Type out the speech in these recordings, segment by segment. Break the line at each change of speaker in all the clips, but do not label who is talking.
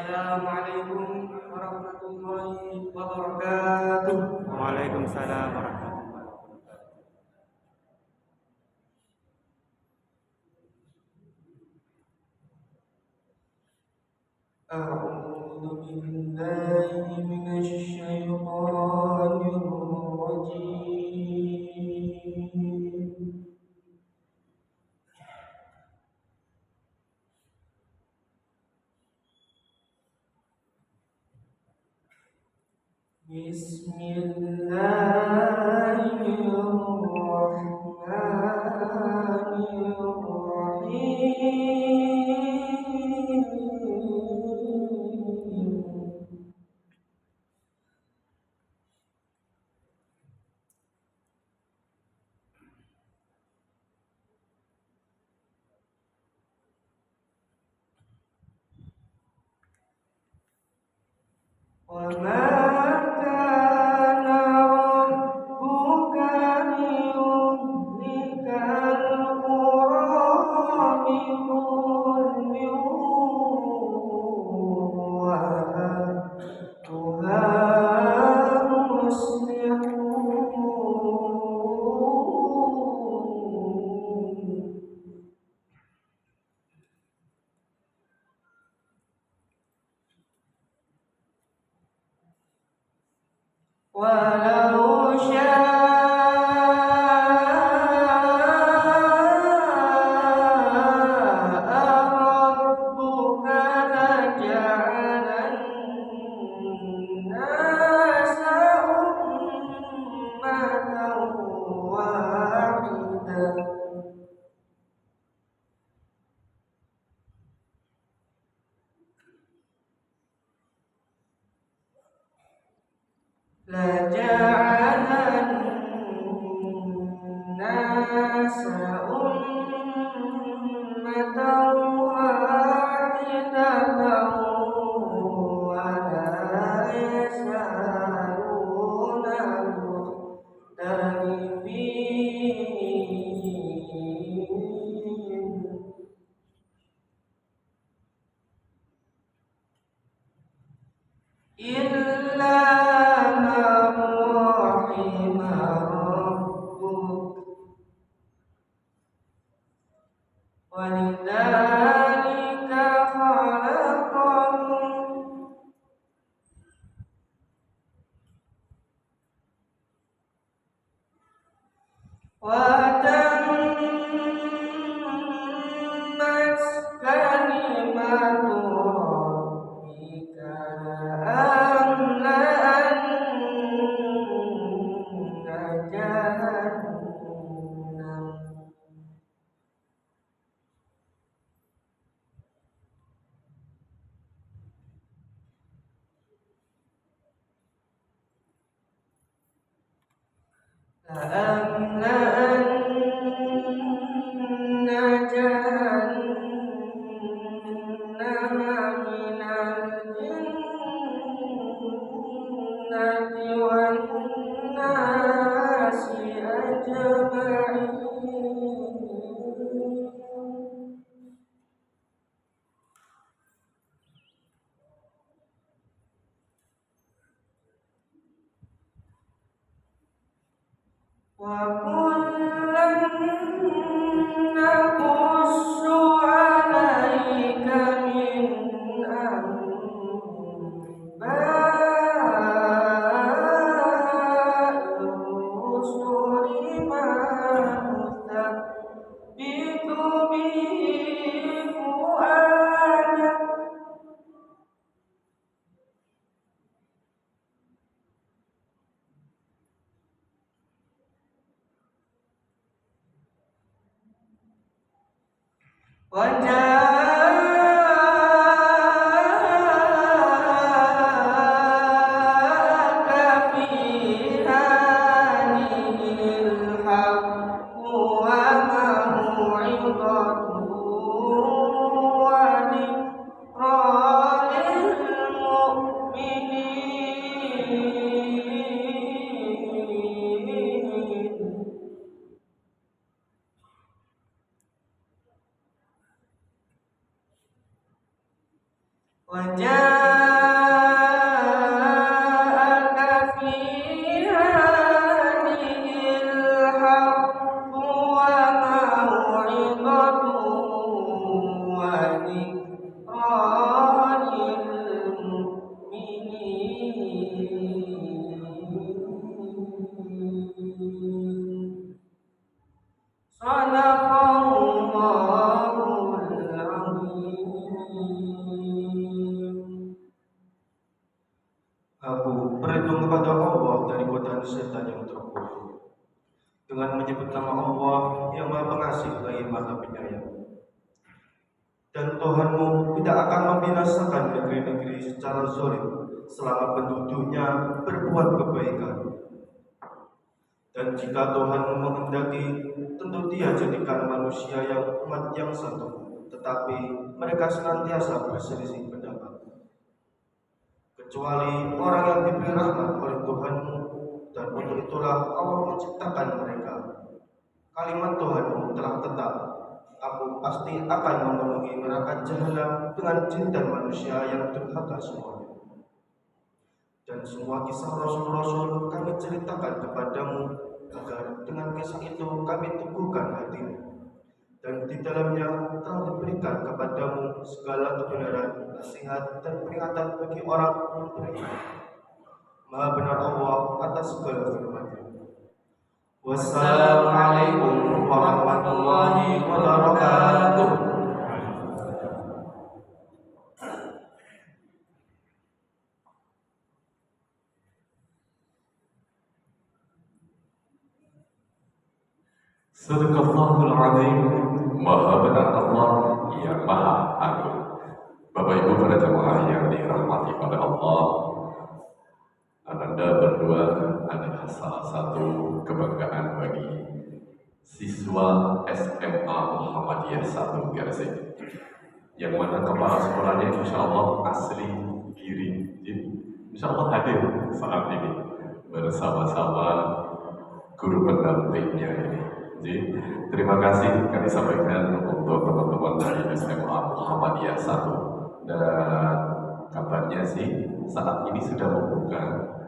Assalamualaikum warahmatullahi wabarakatuh.
Waalaikumsalam warahmatullahi wabarakatuh.
A'udzu billahi minasy syaithanir rajim. Bismillahirrahmanirrahim. Wa ma kana rabbuka liyuhlikal qura bi-dhulmin wa ahluha muslihun. Walau syaa rabbuka laja'alan nasa ummatan wahidah laja'alan nasa ummatan wahidatan wa la yazaluna mukhtalifin illa man rahima rabbuk walidhalika khalaqahum wa tammat kalimatu rabbika la'amla'anna jahannam la'amla'anna jahannama minal jinnati wan nasi ajma'in. Wa kullan naqussu 'alaika min anba'ir rusuli ma nuthabbitu bihi fu'adak wa ja'aka fi hadhil haqqu wa maw'izatun wa dhikra lil mu'minin. Wa في هذه الحق وموعظة وذكرى للمؤمنين. صدق الله العظيم.
Aku berlindung kepada Allah dari godaan setan yang terkutuk dengan menyebut nama Allah yang Maha Pengasih lagi Maha Penyayang. Dan Tuhanmu tidak akan membinasakan negeri-negeri secara zalim selama penduduknya berbuat kebaikan. Dan jika Tuhanmu menghendaki, tentu Dia jadikan manusia yang umat yang satu, tetapi mereka senantiasa berselisih pendapat. Kecuali orang yang diberi rahmat oleh Tuhanmu, dan untuk itulah Allah menciptakan mereka. Kalimat Tuhanmu telah tetap, aku pasti akan memenuhi neraka jahanam dengan jin dan manusia yang durhaka semuanya. Dan semua kisah Rasul-Rasul kami ceritakan kepadamu, agar dengan kisah itu kami teguhkan hatimu. Dan di dalamnya telah diberikan kepadamu segala kebenaran, nasihat, dan peringatan bagi orang yang beriman. Maha benar Allah atas segala firman-Nya. Wassalamualaikum warahmatullahi wabarakatuh.
Sadaqallahul Azim. Maha benar Allah yang Maha Agung. Bapak Ibu para jemaah yang dirahmati oleh Allah, Ananda berdua adalah salah satu kebanggaan bagi siswa SMA Muhammadiyah 1 Gersik, yang mana kepala sekolahnya insya Allah asli Giri. Insya Allah hadir saat ini bersama-sama guru pendampingnya ini. Jadi, terima kasih kami sampaikan untuk teman-teman dari SMA Muhammadiyah 1. Dan kabarnya sih saat ini sudah membuka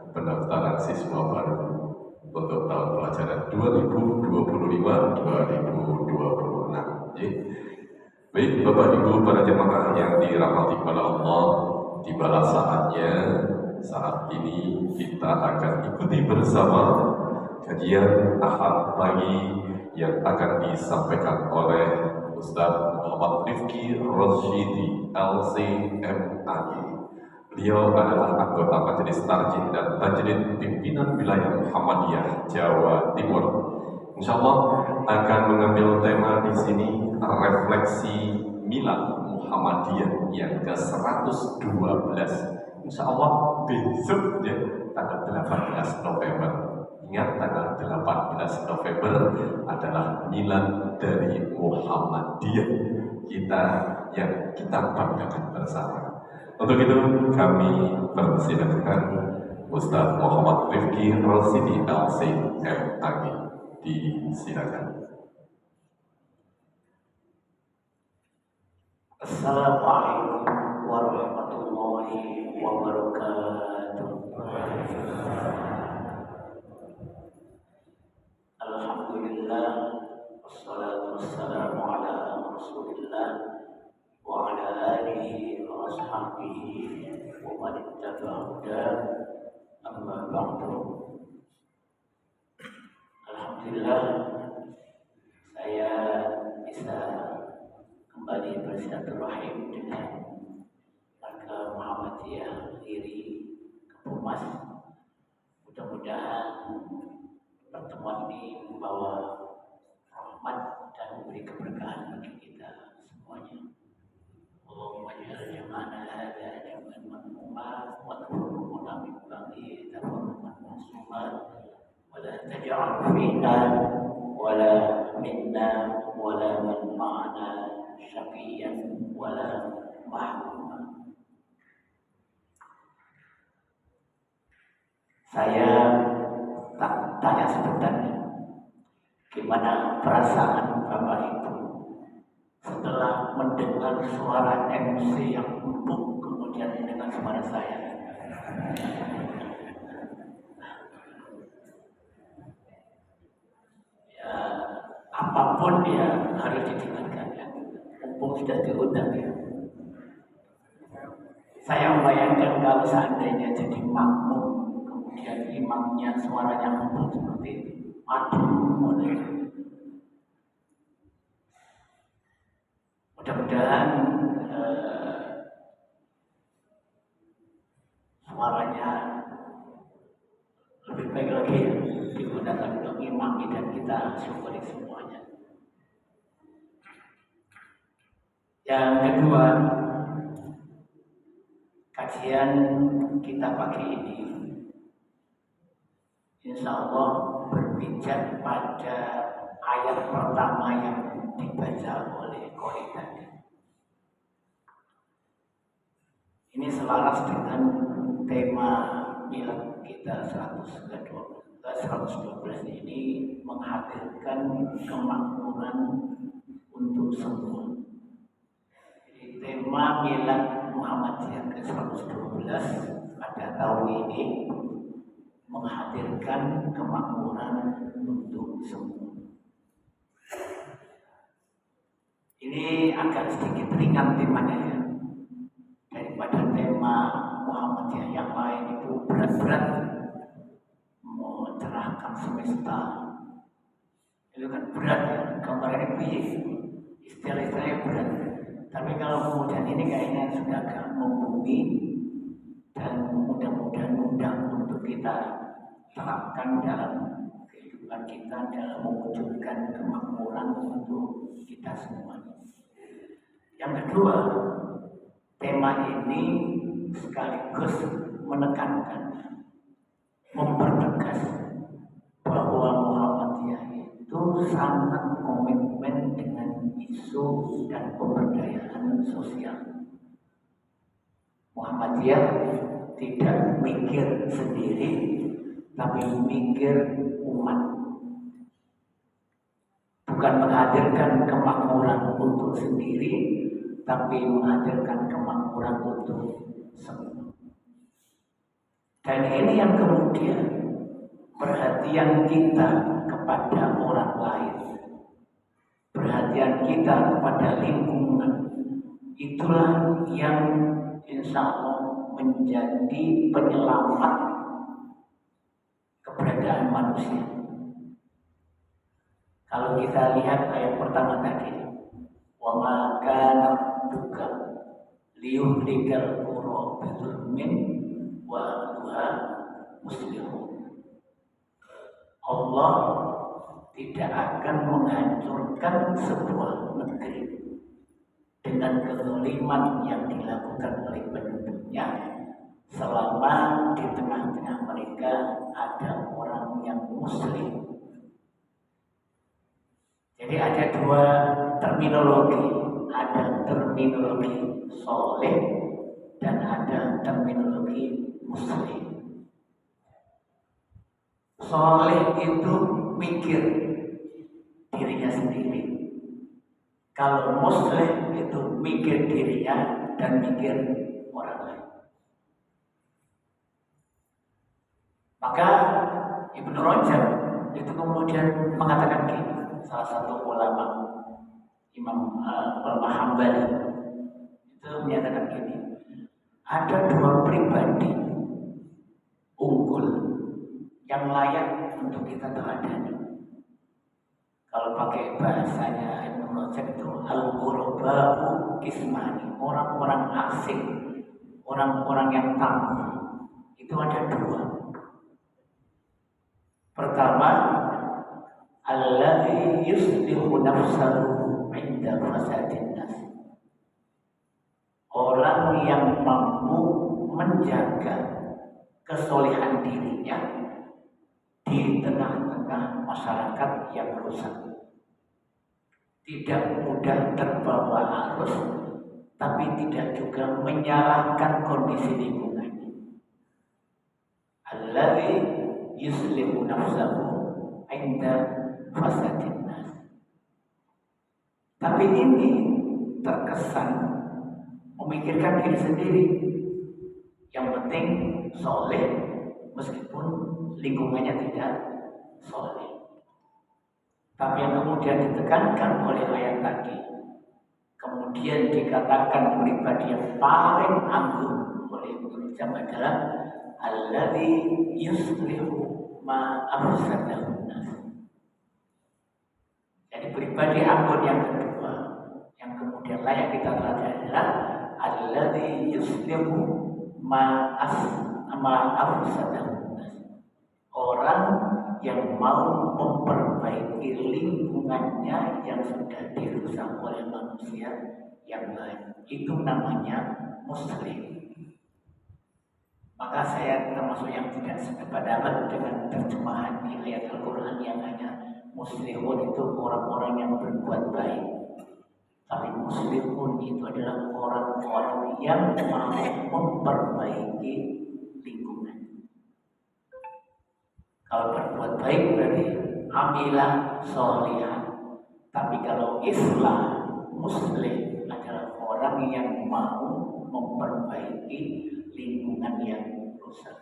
pendaftaran siswa baru untuk tahun pelajaran 2025-2026. Jadi, baik Bapak Ibu para jemaah yang dirahmati oleh Allah, tibalah saatnya saat ini kita akan ikuti bersama kajian Ahad pagi yang akan disampaikan oleh Ustaz Muhammad Rifki Rosyidi LCMAG. Beliau adalah anggota Majelis Tarjih dan Tajrid Pimpinan Wilayah Muhammadiyah Jawa Timur. Insya Allah akan mengambil tema di sini refleksi Milad Muhammadiyah yang ke-112. Insya Allah besok ya, tanggal 18 November. Ingat, tanggal 18 November adalah milad dari Muhammadiyah yang kita banggakan bersama. Untuk itu kami persilakan Ustaz Muhammad Rifki Rosyidi LCMAG, disilakan.
Assalamualaikum warahmatullahi wabarakatuh. Alhamdulillah, wassalatu wassalamu ala Rasulillah wa ala alihi wa ashabihi wa man ittaba'a hudah, amma ba'du. Alhamdulillah, saya bisa kembali bersilaturahim dengan warga Muhammadiyah Giri Kepumas. Mudah-mudahan pertemuan ini membawa rahmat dan memberi keberkahan bagi kita semuanya. Allahumma ja'al jama'ana hadza jam'an marhuma wa tafarruqna min ba'di tafarruqan ma'suma wa la taj'al fina wa la minna wa la man ma'ana syaqiyan wa la mahruma. Saya tak tanya sebenarnya, gimana perasaan Bapak Ibu setelah mendengar suara MC yang empuk kemudian mendengar suara saya. pun ya harus didengarkan ya. Mumpung sudah diundang ya. Saya membayangkan kalau seandainya jadi makmum, kemudian imamnya suaranya lembut seperti itu, aduh, mudah-mudahan suaranya lebih baik lagi ya, digunakan untuk imami dan kita syukuri semuanya. Yang kedua, kajian kita pagi ini insya Allah berpijak pada ayat pertama yang dibaca oleh Qori tadi. Ini selaras dengan tema milad kita 112 ini, menghadirkan kemakmuran untuk semua. Jadi tema milad Muhammadiyah ke-112 pada tahun ini menghadirkan kemakmuran untuk semua. Ini agak sedikit ringan temanya ya, daripada tema Muhammadiyah yang lain itu berat-berat, mencerahkan semesta itu kan berat ya, gambarannya piye, istilah-istilahnya berat. Tapi kalau kemudian ini kayaknya sudah agak membumi dan mudah-mudahan mudah untuk kita terapkan dalam kehidupan kita dalam mewujudkan kemakmuran untuk kita semua. Yang kedua, tema ini sekaligus menekankan, mempertegas bahwa Muhammadiyah itu sangat komitmen dengan isu dan pemberdayaan sosial. Muhammadiyah tidak mikir sendiri, tapi mikir umat. Bukan menghadirkan kemakmuran untuk sendiri, tapi menghadirkan kemakmuran untuk semua. Dan ini yang kemudian perhatian kita kepada orang lain, perhatian kita kepada lingkungan, itulah yang insya Allah menjadi penyelamat keberadaan manusia. Kalau kita lihat ayat pertama tadi, wa ma kana rabbuka liyuhlikal qura bizulmin wa ahluha muslihun. Allah tidak akan menghancurkan sebuah negeri dengan kezaliman yang dilakukan oleh penduduknya selama di tengah-tengah mereka ada orang yang muslim. Jadi ada dua terminologi, ada terminologi soleh dan ada terminologi muslim. Soleh itu mikir dirinya sendiri. Kalau muslim itu mikir dirinya dan mikir orang lain. Maka Ibnu Rajab itu kemudian mengatakan gini, salah satu ulama Imam Hambali itu menyatakan gini, ada dua pribadi unggul yang layak untuk kita teladani. Kalau pakai bahasanya Ibnu Rajab itu al-ghuraba'u qismani, orang-orang asing, orang-orang yang tangguh itu ada dua. Pertama, alladzi yuslihu nafsahu 'inda fasadin nas. Orang yang mampu menjaga kesolehan dirinya di tengah-tengah masyarakat yang rusak. Tidak mudah terbawa arus, tapi tidak juga menyalahkan kondisi lingkungan. Alladzi yuslihu nafsahu 'inda fasadin nas. Tapi ini terkesan memikirkan diri sendiri. Yang penting soleh meskipun lingkungannya tidak soleh. Tapi yang kemudian ditekankan oleh ayat tadi, kemudian dikatakan pribadi yang paling anggun oleh Ibnu Jam adalah alladzi yuslihu ma afsadahu nas. Jadi pribadi anggun yang kedua yang kemudian layak kita pelajari adalah alladzi yuslihu ma afsadahu nas. Orang yang mau memperbaiki lingkungannya yang sudah dirusak oleh manusia yang lain, itu namanya muslim. Maka saya termasuk yang tidak sependapat dengan terjemahan di ayat Al-Quran yang hanya muslimun itu orang-orang yang berbuat baik. Tapi muslimun itu adalah orang-orang yang mau memperbaiki lingkungan. Kalau berbuat baik berarti amilah sholihan. Tapi kalau Islam muslim adalah orang yang mau memperbaiki lingkungan yang rusak.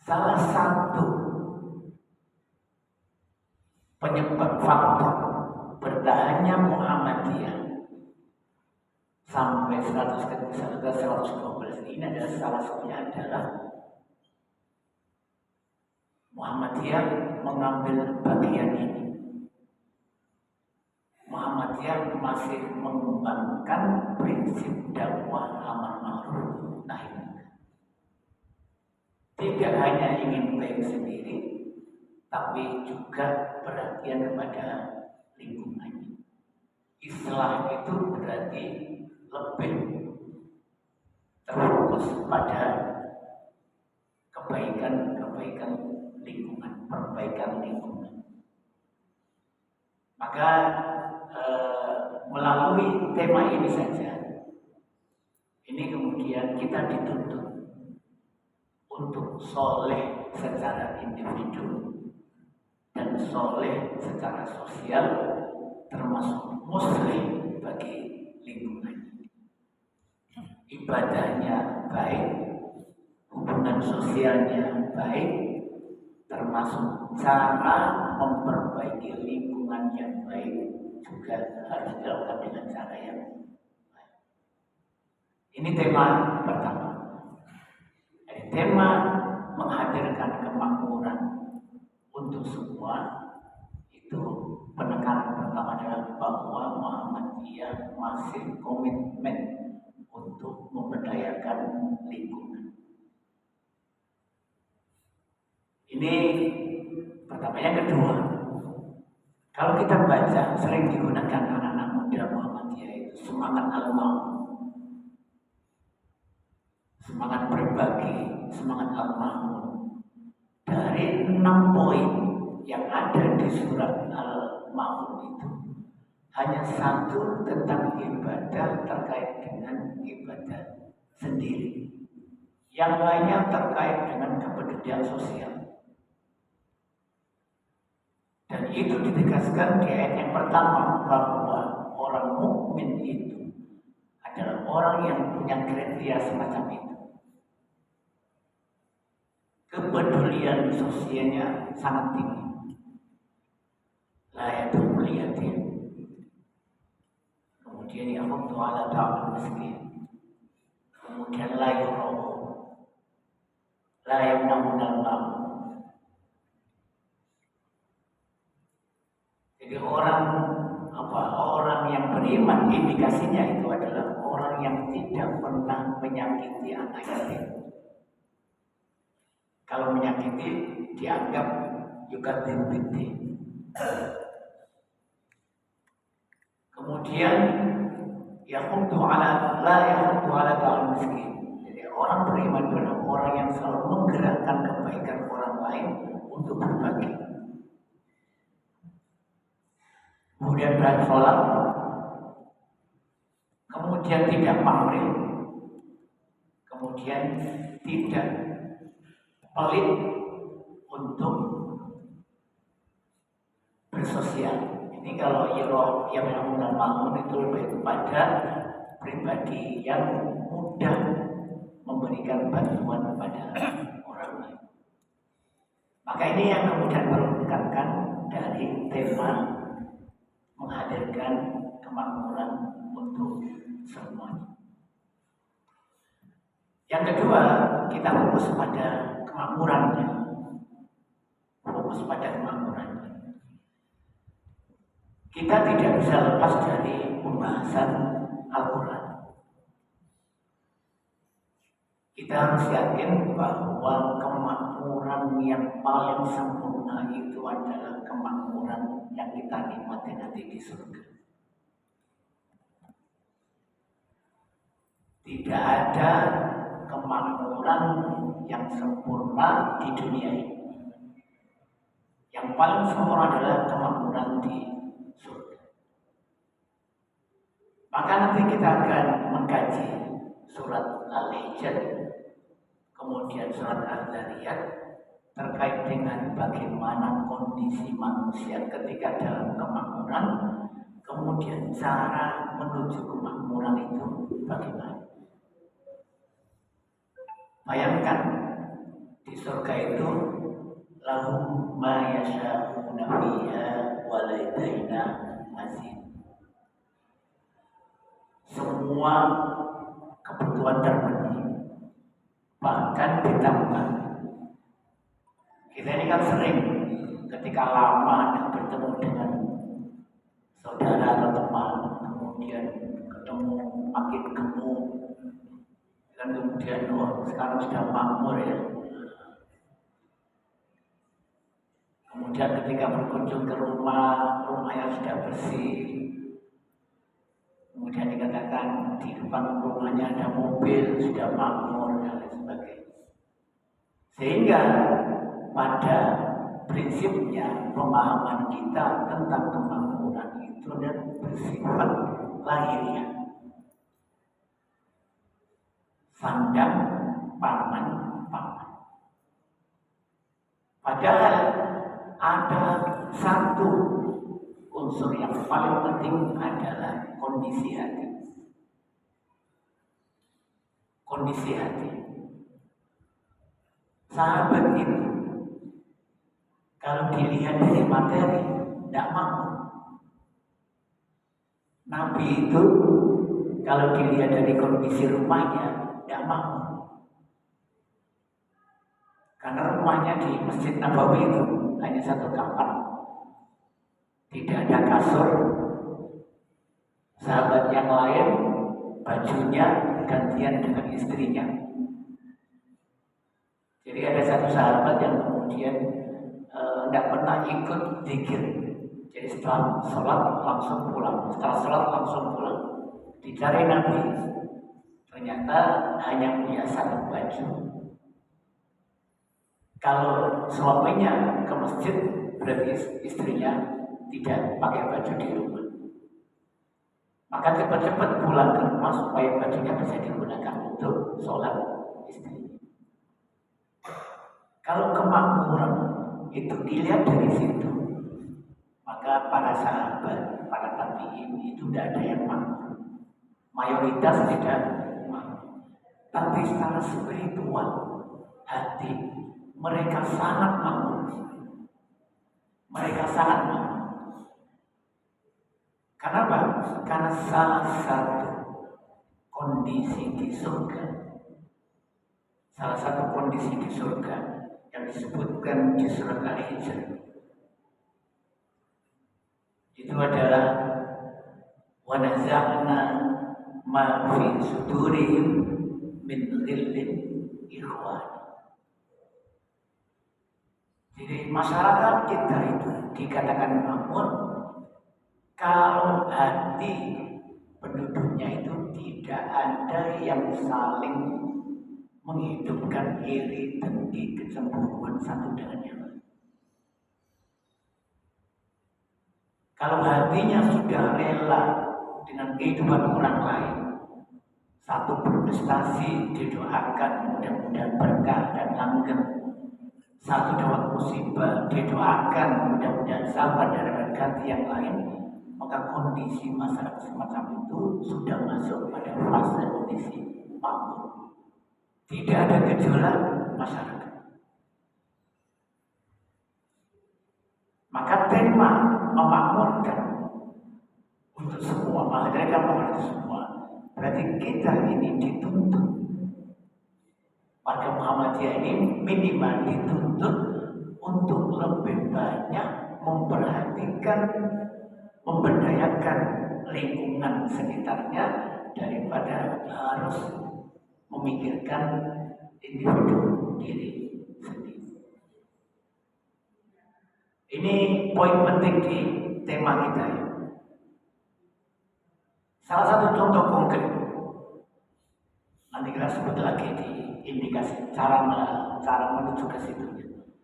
Salah satu penyebab faktor bertahannya Muhammadiyah sampai 112 ini adalah salah satunya adalah Muhammadiyah mengambil bagian ini. Muhammadiyah masih mengembangkan prinsip dakwah amar ma'ruf nahi munkar. Tidak hanya ingin baik sendiri, tapi juga perhatian kepada lingkungannya. Islam itu berarti lebih terfokus pada kebaikan lingkungan, perbaikan lingkungan. Maka melalui tema ini saja, ini kemudian kita dituntut untuk soleh secara individu dan soleh secara sosial, termasuk muslim bagi lingkungan. Ibadahnya baik, hubungan sosialnya baik, termasuk cara memperbaiki lingkungan yang baik juga harus dilakukan dengan cara yang baik. Ini tema pertama. Jadi tema menghadirkan kemakmuran untuk semua, itu penekanan pertama adalah bahwa Muhammadiyah masih komitmen untuk memberdayakan lingkungan. Ini pertama. Yang kedua, kalau kita baca sering digunakan anak-anak muda Muhammadiyah itu semangat al-ma'ruf, semangat berbagi, semangat al-ma'ruf. Dari 6 poin yang ada di surat al-ma'ruf itu, hanya 1 tentang ibadah terkait dengan ibadah sendiri. Yang lainnya terkait dengan kepedulian sosial. Dan itu ditegaskan di ayat yang pertama bahwa orang mukmin itu adalah orang yang punya kriteria semacam itu. Kepedulian sosialnya sangat tinggi. La yadul yatim. Kemudian yahuddu ala ta'al miskin. Kemudian la yurawu. La yamna'un al-ma'ruf. Jadi orang yang beriman, indikasinya itu adalah orang yang tidak pernah menyakiti anak yatim. Kalau menyakiti dianggap juga binti. Kemudian yahuddu ala ta'al miskin. Jadi orang beriman adalah orang yang selalu menggerakkan kebaikan orang lain untuk berbagi. Kemudian bersholat, kemudian tidak pamrih, kemudian tidak pelit untuk bersosial. Ini kalau yang melakukan bangun itu lebih kepada pribadi yang mudah memberikan bantuan kepada orang lain. Maka Maka ini yang kemudian perlu ditekankan dari tema menghadirkan kemakmuran untuk semuanya. Yang kedua, kita fokus pada kemakmurannya. Fokus pada kemakmurannya. Kita tidak bisa lepas dari pembahasan Al-Quran. Kita harus yakin bahwa kemakmuran yang paling sempurna itu adalah kemakmuran yang kita nikmati nanti di surga. Tidak ada kemakmuran yang sempurna di dunia ini. Yang paling sempurna adalah kemakmuran di surga. Maka nanti kita akan mengkaji surat Al-Hijr, kemudian surat Al-Zariyat terkait dengan bagaimana kondisi manusia ketika dalam kemakmuran, kemudian cara menuju kemakmuran itu bagaimana. Bayangkan di surga itu lahum ma yasha'una fiha wa ladaina mazid. Semua kebutuhan terpenuhi, bahkan ditambah. Kita ini kan sering ketika lama tidak bertemu dengan saudara atau teman, kemudian ketemu makin gemuk, dan kemudian sekarang sudah makmur ya. Kemudian ketika berkunjung ke rumahnya sudah bersih. Kemudian dikatakan di depan rumahnya ada mobil, sudah makmur dan lain sebagainya. Sehingga pada prinsipnya pemahaman kita tentang kemakmuran itu adalah bersifat lahiriah. Sandang, paman. Padahal ada satu unsur yang paling penting adalah kondisi hati. Kondisi hati. Sahabat itu kalau dilihat dari materi tidak mampu. Nabi itu kalau dilihat dari kondisi rumahnya tidak mampu. Karena rumahnya di Masjid Nabawi itu hanya satu kamar, tidak ada kasur. Sahabat yang lain bajunya gantian dengan istrinya. Jadi ada satu sahabat yang kemudian tidak pernah ikut zikir. Jadi setelah sholat langsung pulang, setelah sholat langsung pulang. Dicari Nabi, ternyata hanya punya satu baju. Kalau suaminya ke masjid, berarti istrinya tidak pakai baju di rumah. Maka cepat-cepat pulang ke rumah supaya bajunya bisa digunakan untuk sholat istri. Kalau kemakmuran itu dilihat dari situ, maka para sahabat, para tabi'in itu tidak ada yang makmur. Mayoritas tidak makmur. Tapi secara spiritual, hati mereka sangat makmur. Mereka sangat makmur. Kenapa? Karena salah satu kondisi di surga, salah satu kondisi di surga yang disebutkan di surat Al-Hijr itu adalah wa naza'na ma fi sudurihim min ghillin ikhwan. Jadi masyarakat kita itu dikatakan makmur kalau hati penduduknya itu tidak ada yang saling menghidupkan iri, dengki, kecemburuan satu dengan yang lain. Kalau hatinya sudah rela dengan kehidupan orang lain, satu berprestasi didoakan mudah-mudahan berkah dan langgeng. Satu dapat musibah didoakan mudah-mudahan sabar dan ganti yang lain. Maka kondisi masyarakat semacam itu sudah masuk pada fase kondisi makmur. Tidak ada gejolak masyarakat. memakmurkan untuk semua, mereka untuk semua. Berarti kita ini dituntut, warga Muhammadiyah ini minimal dituntut untuk lebih banyak memperhatikan, memberdayakan lingkungan sekitarnya daripada harus memikirkan individu diri sendiri. Ini poin penting di tema kita ya. Salah satu contoh konkret, nanti kita sebut lagi di indikasi cara menuju ke situ,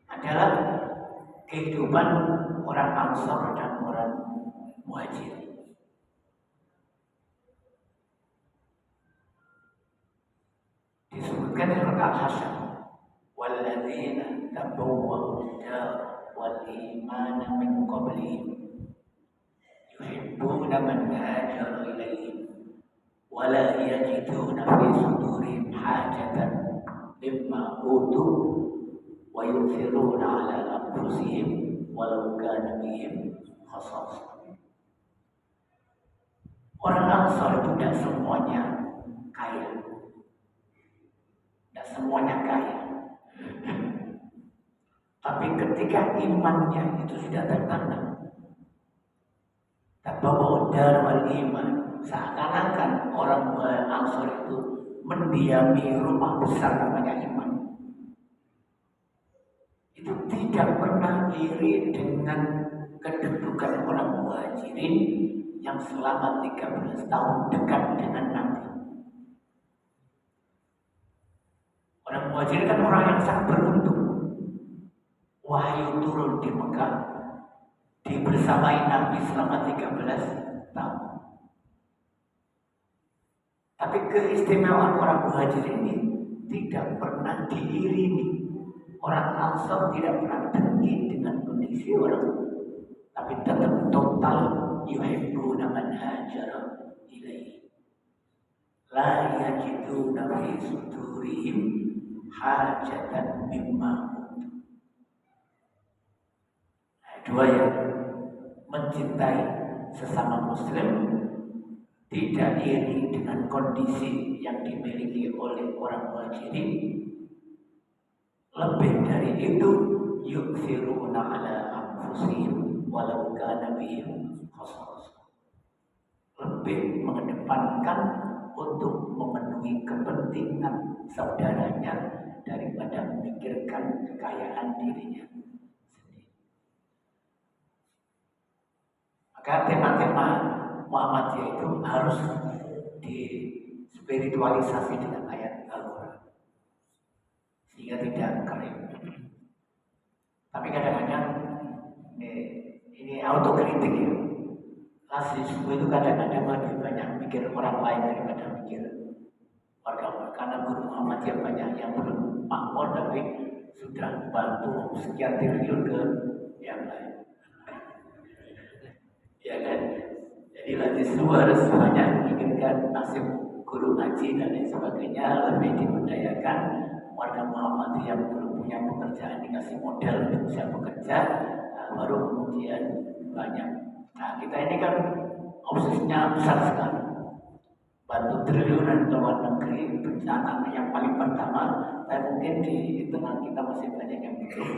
adalah kehidupan orang Ansor dan orang Muhajir. Disebutkan di surat Al-Hasyr, walladzina tabawwa'u ad-dar wal imana min qablihim yuhibbuna man hajara ilaihim wa la yajiduna fi sudurihim hajatan mimma utu wa yu'thiruna 'ala anfusihim walau kana bihim khasasah. Orang Ansar itu tidak semuanya kaya, tidak semuanya kaya. Tapi ketika imannya itu sudah tertanam, tabawu dar wal iman, seakan-akan orang Ansar itu mendiami rumah besar namanya iman. Itu tidak pernah iri dengan kedudukan orang Muhajirin yang selama 13 tahun dekat dengan Nabi. Orang Muhajirin kan orang yang sangat beruntung. Wahyu turun di Mekah, dibersamai Nabi selama 13 tahun. Tapi keistimewaan orang Muhajirin ini tidak pernah diiringi. Orang Ansar tidak pernah dengki dengan kondisi orang, tapi tetap total yuhibbuna man hajara ilaihi la yajiduna fi sudurihim hajatan mimma. Dua ya, mencintai sesama muslim, tidak iri dengan kondisi yang dimiliki oleh orang Muhajirin. Lebih dari itu, yu'thiruna 'ala anfusihim walau kana bihim khasasah. Lebih mengedepankan untuk memenuhi kepentingan saudaranya daripada memikirkan kekayaan dirinya sendiri. Maka tema-tema Muhammadiyah itu harus dispiritualisasi dengan ayat Al-Quran sehingga tidak kering. Tapi kadang-kadang ini autokritik ya. Rasisme itu kadang-kadang lebih banyak mikir orang lain daripada mikir warga. Karena guru Muhammadiyah banyak yang belum makmur tapi sudah bantu sekian triliun ke yang lain. Ya kan? Jadi rasisme harus banyak memikirkan nasib guru ngaji dan lain sebagainya, lebih diberdayakan warga Muhammadiyah yang belum punya pekerjaan dikasih modal untuk bisa bekerja, baru kemudian banyak. Nah kita ini kan obsesinya besar sekali, bantu triliunan ke luar negeri, bencana yang paling pertama, tapi mungkin di tengah kita masih banyak yang belum.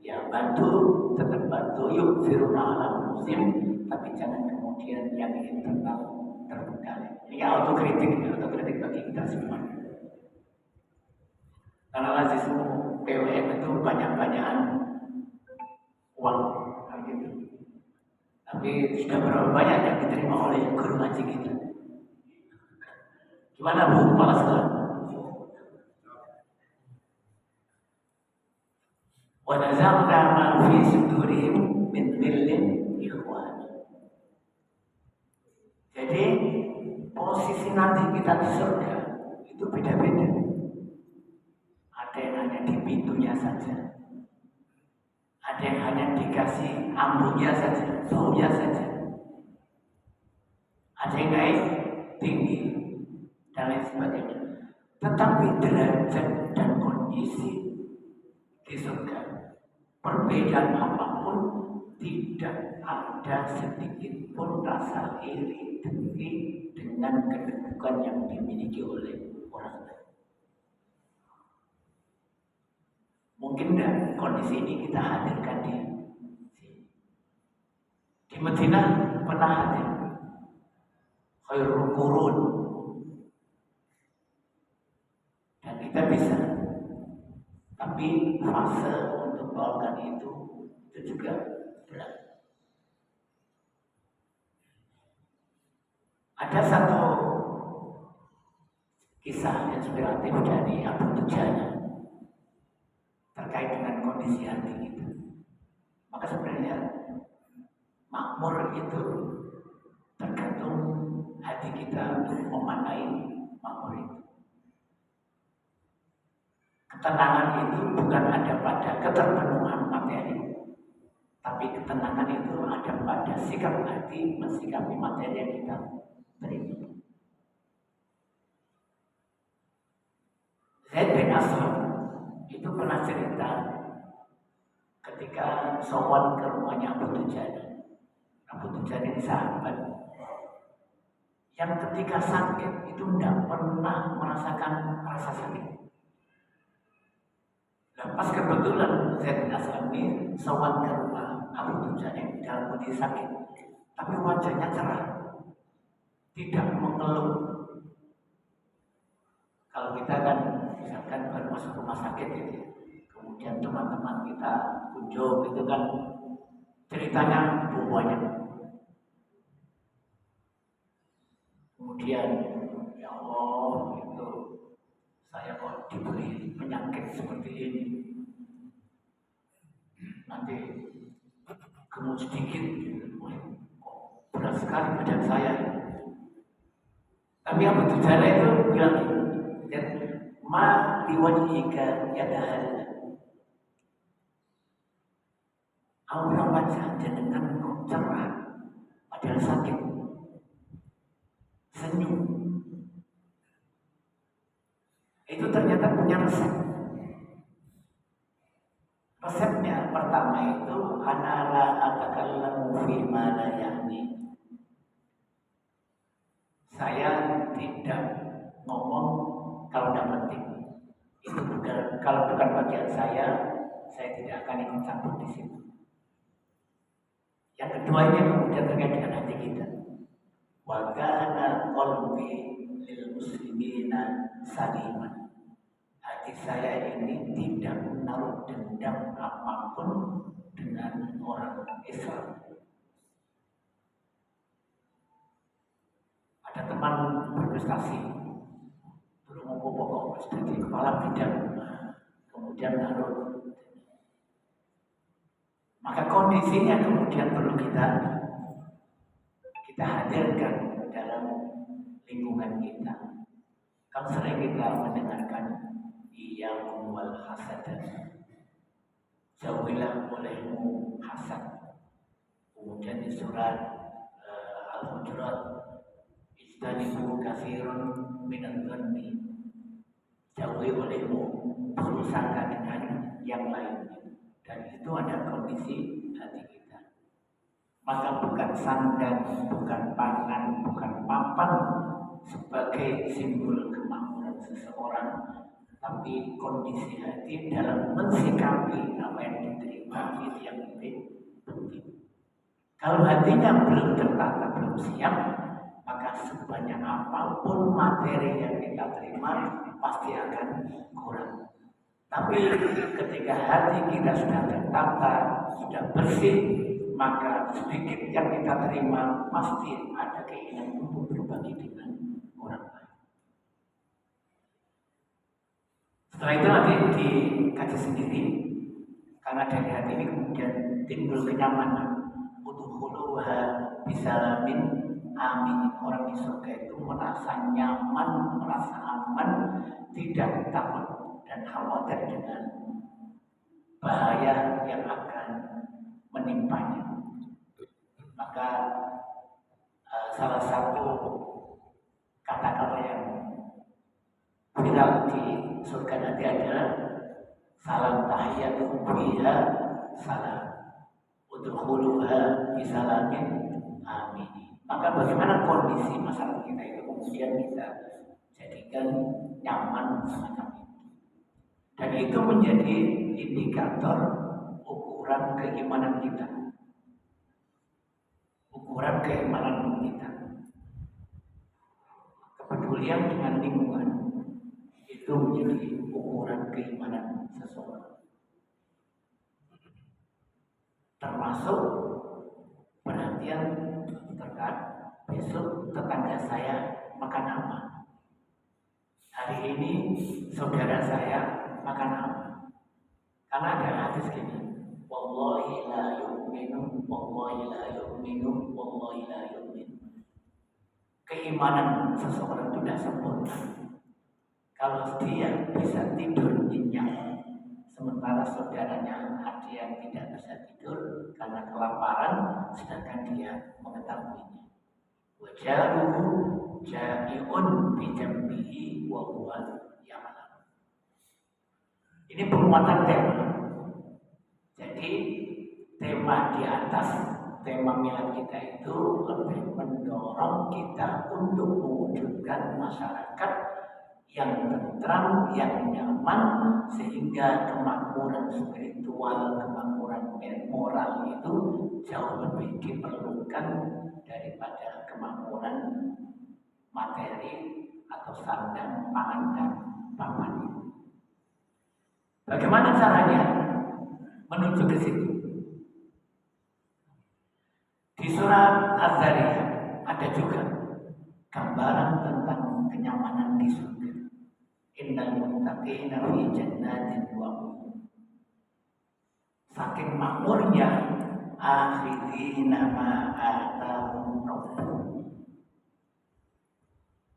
Ya bantu, tetap bantu, yuk firuna ala musim, tapi jangan kemudian yang internal terbengkalai. Ini autokritik bagi kita semua. Karena rasisme PWM itu banyak-banyakan uang, kan gitu. Tapi sudah berapa banyak yang diterima oleh guru ngaji kita? Gimana Bu? Kepala sekolah? Wa nazarna ma fi sudurihim min dhillin ikhwan. Jadi posisi nanti kita di surga itu beda-beda. Ada yang hanya di pintunya saja, ada yang hanya dikasih ambunya saja, baunya saja, ada yang naik tinggi dan lain sebagainya. Tetapi derajat dan kondisi di surga, perbedaan apapun tidak ada sedikit pun rasa iri dengki dengan kedudukan yang dimiliki oleh orang lain. Mungkin enggak kondisi ini kita hadirkan di sini. Di Madinah pernah hadir khairul qurun, dan kita bisa, tapi fase untuk melakukan itu juga berat. Ada satu kisah inspiratif dari Abu Dujana terkait dengan kondisi hati kita. Maka sebenarnya makmur itu tergantung hati kita untuk memaknai makmur itu. Ketenangan itu bukan ada pada keterpenuhan materi, tapi ketenangan itu ada pada sikap hati mensikapi materi yang kita terima. Zaid bin Aslam itu pernah cerita ketika sowan ke rumahnya Abu Dujana. Abu Dujana ini sahabat yang ketika sakit itu tidak pernah merasakan rasa sakit. Nah, pas kebetulan Zaid bin Aslam ini sowan ke rumah Abu Dujana dalam kondisi sakit, tapi wajahnya cerah, tidak mengeluh. Kalau kita kan misalkan baru masuk rumah sakit gitu, kemudian teman-teman kita kunjung itu kan ceritanya banyak. Kemudian ya Allah itu saya kok diberi penyakit seperti ini, nanti gemuk sedikit, kok berat sekali badan saya. Tapi Abu Dujana itu bilang gitu, ma liwajhika yadahal, aura wajah jenengan kok cerah padahal sakit, senyum. Itu ternyata punya resep. Resepnya pertama itu anala atakallamu fi ma la ya'ni. Saya tidak ngomong kalau tidak penting. Itu bukan, kalau bukan bagian saya tidak akan ikut campur di situ. Yang kedua ini kemudian terkait dengan hati kita. Wa kana qalbi lil muslimina saliman. Hati saya ini tidak menaruh dendam apapun dengan orang Islam. Ada teman berprestasi, belum pokok jadi kepala bidang, kemudian naruh. Maka kondisinya kemudian perlu kita hadirkan dalam lingkungan kita. Kan sering kita mendengarkan iyyakum wal hasad, jauhilah olehmu hasad. Kemudian di surat Al-Hujurat, ijtanibu katsirun minadh dhanni, jauhi olehmu bersangka dengan yang lain. Dan itu ada kondisi hati kita. Maka bukan sandang, bukan pangan, bukan papan sebagai simbol kemakmuran seseorang, tapi kondisi hati dalam mensikapi apa yang diterima itu yang lebih penting. Kalau hatinya belum tertata, belum siap, maka sebanyak apapun materi yang kita terima pasti akan kurang. Tapi ketika hati kita sudah tertata, sudah bersih, maka sedikit yang kita terima pasti ada keinginan untuk berbagi dengan orang lain. Setelah itu nanti dikaji sendiri, karena dari hati ini kemudian timbul kenyamanan. Udkhuluha bisalamin amin. Orang di surga itu merasa nyaman, merasa aman, tidak takut dan khawatir dengan bahaya yang akan menimpanya. Maka salah satu kata-kata yang viral di surga nanti adalah salam tahiyyatu fiha salam. udkhuluha bisalamin amin. Maka bagaimana kondisi masyarakat kita itu kemudian kita jadikan nyaman semacam itu. Dan itu menjadi indikator ukuran keimanan kita. Ukuran keimanan kita. Kepedulian dengan lingkungan itu menjadi ukuran keimanan seseorang. Termasuk perhatian terkait besok tetangga saya makan apa. Hari ini saudara saya makan apa. Karena ada hadis gini, wallahi la yu'minu, wallahi la yu'minu, wallahi la yu'minu. Keimanan seseorang itu tidak sempurna kalau dia bisa tidur nyenyak, sementara saudaranya ada yang tidak bisa tidur karena kelaparan, sedangkan dia mengetahuinya. Wajaruhu ja'iun bijambihi wa huwa ya'lam. Ini penguatan tema. Jadi tema di atas tema milad kita itu lebih mendorong kita untuk mewujudkan masyarakat yang tentram, yang nyaman, sehingga kemakmuran spiritual, kemakmuran moral itu jauh lebih diperlukan daripada kemakmuran materi atau sandang, pangan, dan papan. Bagaimana caranya menuju ke situ? Di surat Az-Zariyat ada juga gambaran tentang kenyamanan di surga. Innal muttaqina fi jannatin wa uyun. Saking makmurnya akhirina ma atahum rabbuhum.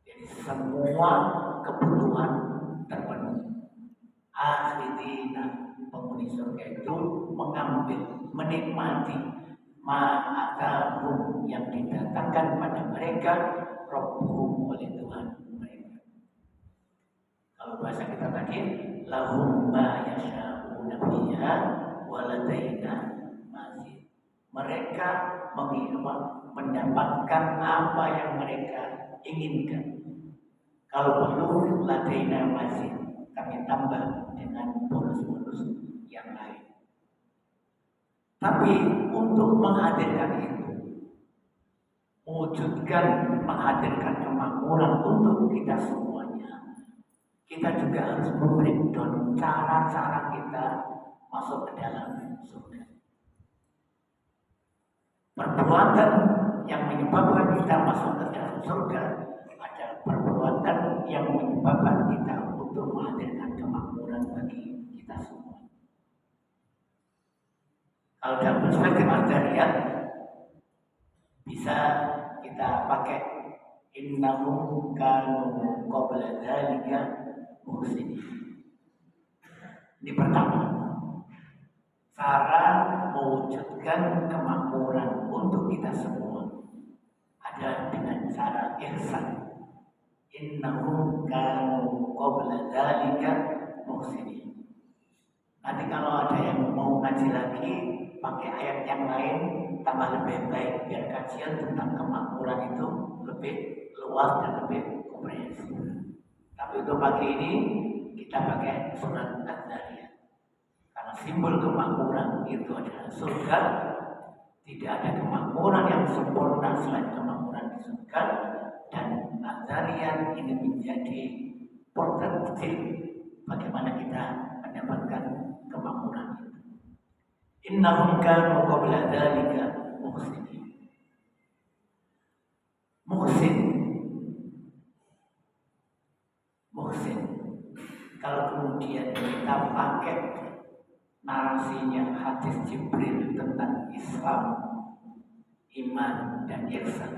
Jadi semua kebutuhan terpenuhi. Akhirina penghuni surga itu mengambil, menikmati ma'atahum yang didatangkan pada mereka Rabbuhum oleh Tuhan mereka. Kalau bahasa kita tadi, lahum ma yasha'una fiha waladaina mazid. Mereka mendapatkan apa yang mereka inginkan. Kalau perlu ladaina mazid, kami tambah dengan bonus-bonus yang lain. Tapi untuk menghadirkan itu, menghadirkan kemakmuran untuk kita semuanya, kita juga harus membreakdown cara-cara kita masuk ke dalam surga. Perbuatan yang menyebabkan kita masuk ke dalam surga adalah perbuatan yang menyebabkan kita untuk menghadirkan kemakmuran bagi kita semua. Kalau dalam perspektif Az-Zariyat bisa kita pakai innahum kanu qabla dzalika muhsinin. Ini pertama, cara mewujudkan kemakmuran untuk kita semua adalah dengan cara ihsan. Innahum kanu qabla dzalika muhsinin. Nanti kalau ada yang mau ngaji lagi pakai ayat yang lain tambah lebih baik, biar kajian tentang kemakmuran itu lebih luas dan lebih komprehensif. Tapi untuk pagi ini kita pakai surat Az-Zariyat karena simbol kemakmuran itu adalah surga. Tidak ada kemakmuran yang sempurna selain kemakmuran di surga, dan Az-Zariyat ini menjadi potret kecil bagaimana kita mendapatkan kemakmuran itu. Innahum kanu qabla dzalika muhsinin. Muhsin. Kalau kemudian kita pakai narasinya hadis Jibril tentang Islam, iman, dan ihsan,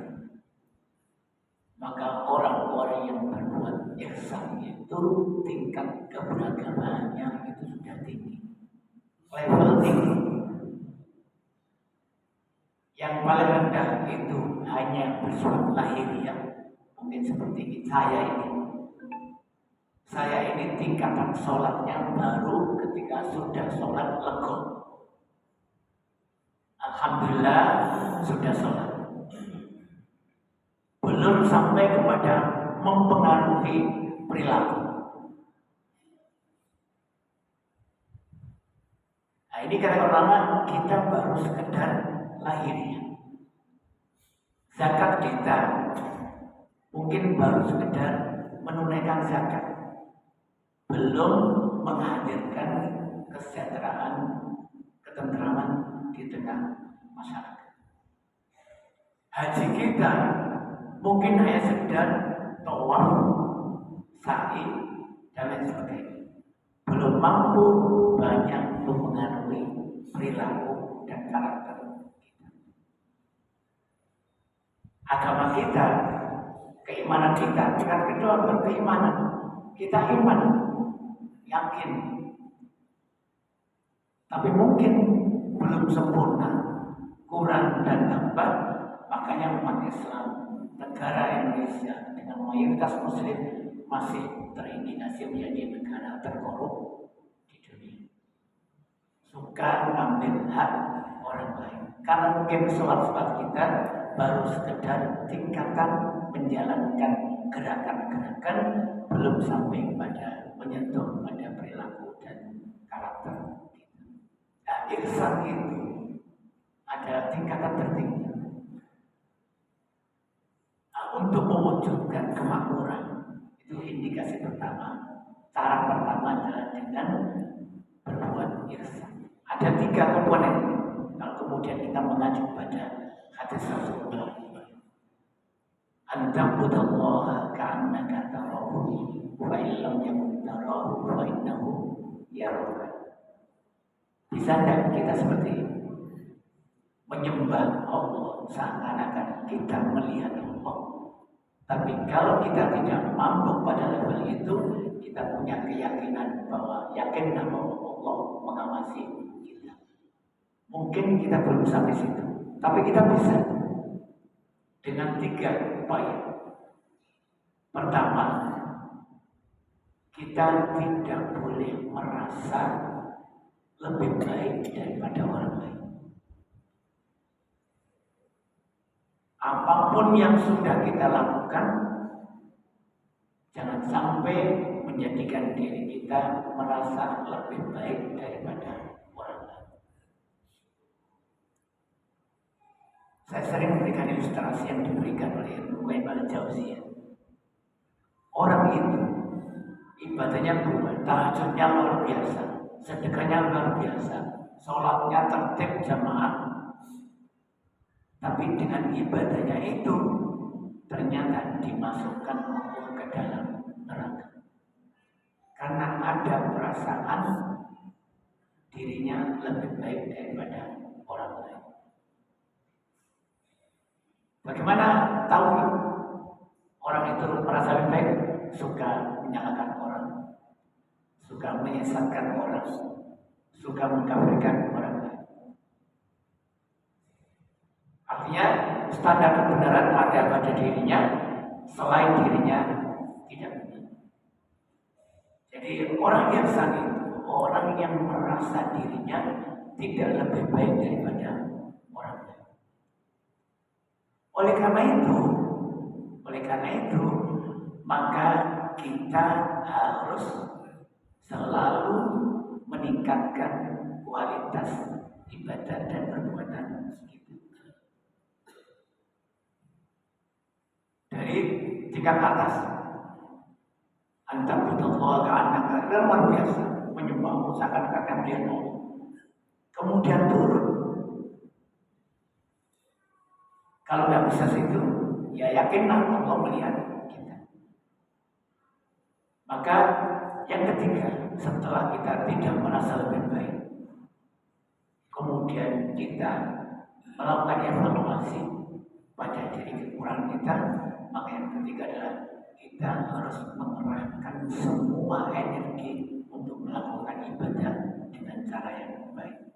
maka orang-orang yang berbuat ihsan itu tingkat keberagamaannya itu sudah tinggi, level tinggi. Yang paling rendah itu hanya bersifat lahiriah, mungkin seperti saya ini tingkatan sholatnya baru ketika sudah sholat lego. alhamdulillah sudah sholat. Belum sampai kepada mempengaruhi perilaku. Nah ini kata ulama, kita baru sekedar lahirnya. Zakat kita mungkin baru sekedar menunaikan zakat, belum menghadirkan kesejahteraan, ketentraman di tengah masyarakat. Haji kita mungkin hanya sekedar tawaf, sa'i, dan lain sebagainya. Belum mampu banyak mempengaruhi perilaku dan karakter kita. Agama kita, keimanan kita, tingkat kedua berkeimanan. Kita iman, yakin. Tapi mungkin belum sempurna, kurang dan lambat. Makanya umat Islam, negara Indonesia dengan mayoritas muslim masih terindikasi menjadi negara terkorup di dunia. Suka mengambil hak orang lain. Karena mungkin sholat kita baru sekedar tingkatan menjalankan gerakan-gerakan, belum sampai pada menyentuh pada perilaku dan karakter kita. Nah, ihsan itu ada tingkatan tertinggi. Nah, untuk mewujudkan kemakmuran, itu indikasi pertama. Cara pertama adalah dengan berbuat ihsan. Ada 3 komponen. Kalau kemudian kita mengacu pada hadis Rasulullah, anta'budallaha ka'annaka tarahu wa illam yakun tarahu fa innahu yaraka. Bisa tidak kita seperti ini? Menyembah Allah seakan-akan kita melihat Allah. Tapi kalau kita tidak mampu pada level itu, kita punya keyakinan bahwa yakin bahwa Allah mengawasi kita. Mungkin kita belum sampai situ, tapi kita bisa dengan 3 upaya. Pertama, kita tidak boleh merasa lebih baik daripada orang lain. Apapun yang sudah kita lakukan, jangan sampai menjadikan diri kita merasa lebih baik daripada orang lain. Saya sering memberikan ilustrasi yang diberikan oleh Ibnu al-Jauziyah. Orang itu ibadahnya kuat, tahajudnya luar biasa, sedekahnya luar biasa, sholatnya tertib jamaah. Tapi dengan ibadahnya itu ternyata dimasukkan Allah ke dalam neraka. Karena ada perasaan dirinya lebih baik daripada orang lain. Bagaimana tahu orang itu merasa lebih baik? Suka menyalahkan orang, suka menyesatkan orang, suka mengkafirkan orang lain. Artinya standar kebenaran ada pada dirinya, selain dirinya tidak benar. Jadi orang yang sakit, orang yang merasa dirinya tidak lebih baik daripada orang lain. Oleh karena itu, maka kita harus selalu meningkatkan kualitas ibadah dan perbuatan kita. Dari tingkat atas, anta'budallaha ka'annaka, luar biasa, menyembah seakan-akan dia Allah. Kemudian turun. Kalau nggak bisa situ, ya yakinlah Allah melihat kita. Maka yang ketiga, setelah kita tidak merasa lebih baik, kemudian kita melakukan evaluasi pada diri kekurangan kita, maka yang ketiga adalah kita harus mengerahkan semua energi untuk melakukan ibadah dengan cara yang baik.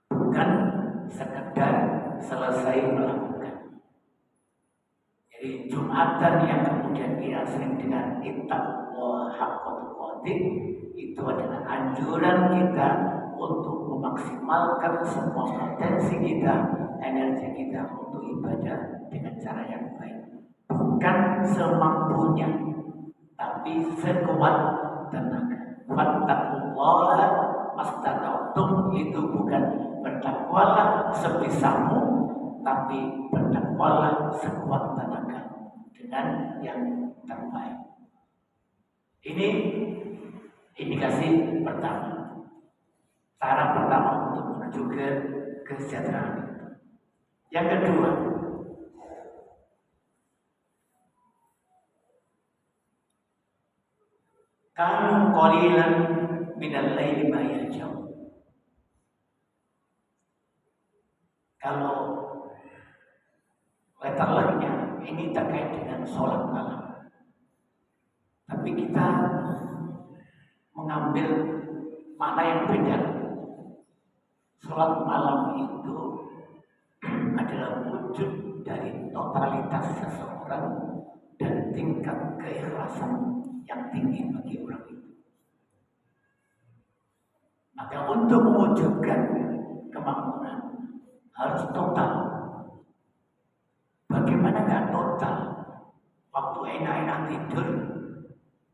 Bukan sekedar selesai melakukan. Jadi Jumatan yang kemudian kita sering dengan ittaqwa haqqa tuqatih, itu adalah anjuran kita untuk memaksimalkan mengamalkan semua potensi kita, energi kita untuk ibadah dengan cara yang baik. Bukan semampunya, tapi sekuat tenaga. Fattaqullaha mastata'tum, itu bukan bertakwalah sebisamu, tapi bertakwalah sekuat tenaga dengan yang terbaik. Ini indikasi pertama. Cara pertama untuk menuju ke kesejahteraan. Yang kedua, kanu qalilan minal laili ma yahjaun. Kalau letternya ini terkait dengan sholat malam, tapi kita mengambil makna yang beda. Sholat malam itu adalah wujud dari totalitas seseorang dan tingkat keikhlasan yang tinggi bagi orang itu. Maka untuk mewujudkan kemakmuran harus total. Bagaimana nggak total? Waktu enak-enak tidur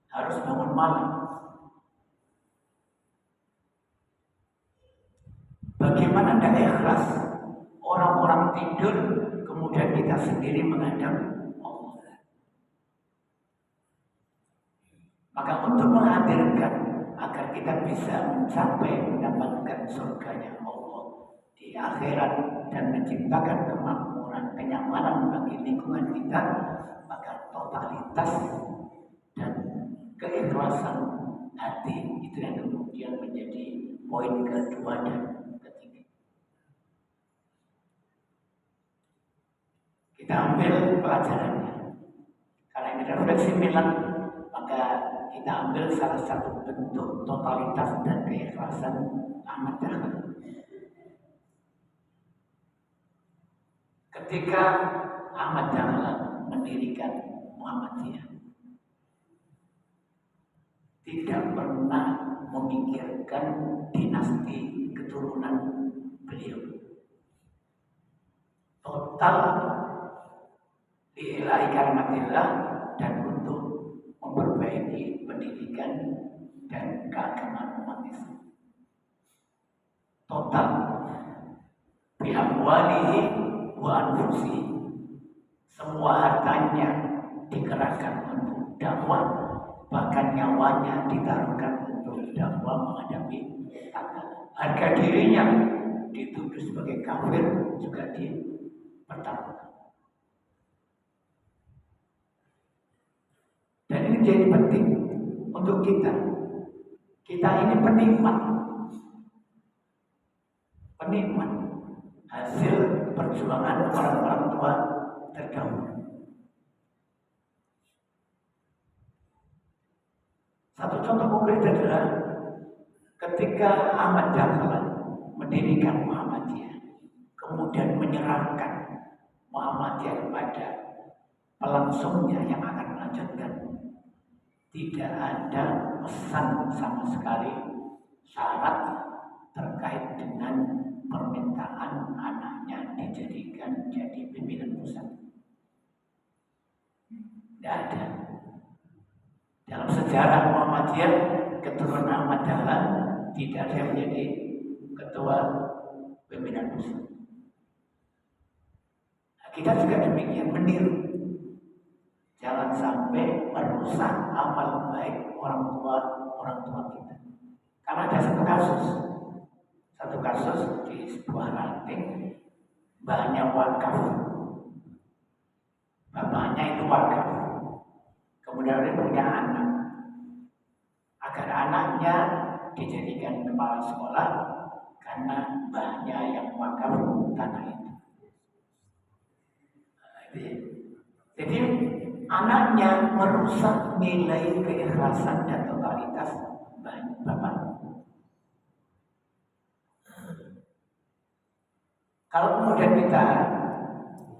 harus bangun malam. Bagaimana tidak ikhlas orang-orang tidur kemudian kita sendiri menghadap Allah. Maka untuk menghadirkan agar kita bisa mencapai mendapatkan surganya Allah di akhirat dan menciptakan kemakmuran, kenyamanan bagi lingkungan kita, maka totalitas dan keikhlasan hati itu yang kemudian menjadi poin kedua dan ketiga. Kita ambil pelajarannya. Karena ini refleksi milan, maka kita ambil salah satu bentuk totalitas dan keikhlasan Ahmad Dahlan. Ketika Ahmad Dahlan mendirikan Muhammadiyah, tidak pernah memikirkan dinasti keturunan beliau. Total lillahi kalimatillah dan untuk memperbaiki pendidikan dan keagamaan umat Islam. Total biamwalihi wa anfusihi, semua hartanya dikerahkan untuk dakwah, bahkan nyawanya ditaruhkan untuk dakwah menghadapi tantangan. Harga dirinya dituduh sebagai kafir juga dipertaruhkan. Dan ini jadi penting untuk kita. Kita ini penikmat hasil perjuangan orang-orang tua terdahulu. Satu contoh konkret adalah ketika Ahmad Dahlan mendirikan Muhammadiyah, kemudian menyerahkan Muhammadiyah kepada pelangsungnya yang akan melanjutkan, tidak ada pesan sama sekali syarat terkait dengan permintaan anaknya dijadikan jadi pimpinan pusat. Tidak ada. Dalam sejarah Muhammadiyah, keturunan Ahmad Dahlan tidak ada yang menjadi ketua pimpinan pusat. Nah, kita juga demikian, meniru. Jangan sampai merusak amal baik orang tua kita. Karena ada satu kasus di sebuah ranting, mbahnya wakaf, bapaknya itu wakaf, kemudian dia punya anak, agar anaknya dijadikan kepala sekolah karena mbahnya yang wakaf tanah itu. Jadi anaknya merusak nilai keikhlasan dan totalitas bapak. Kalau kemudian kita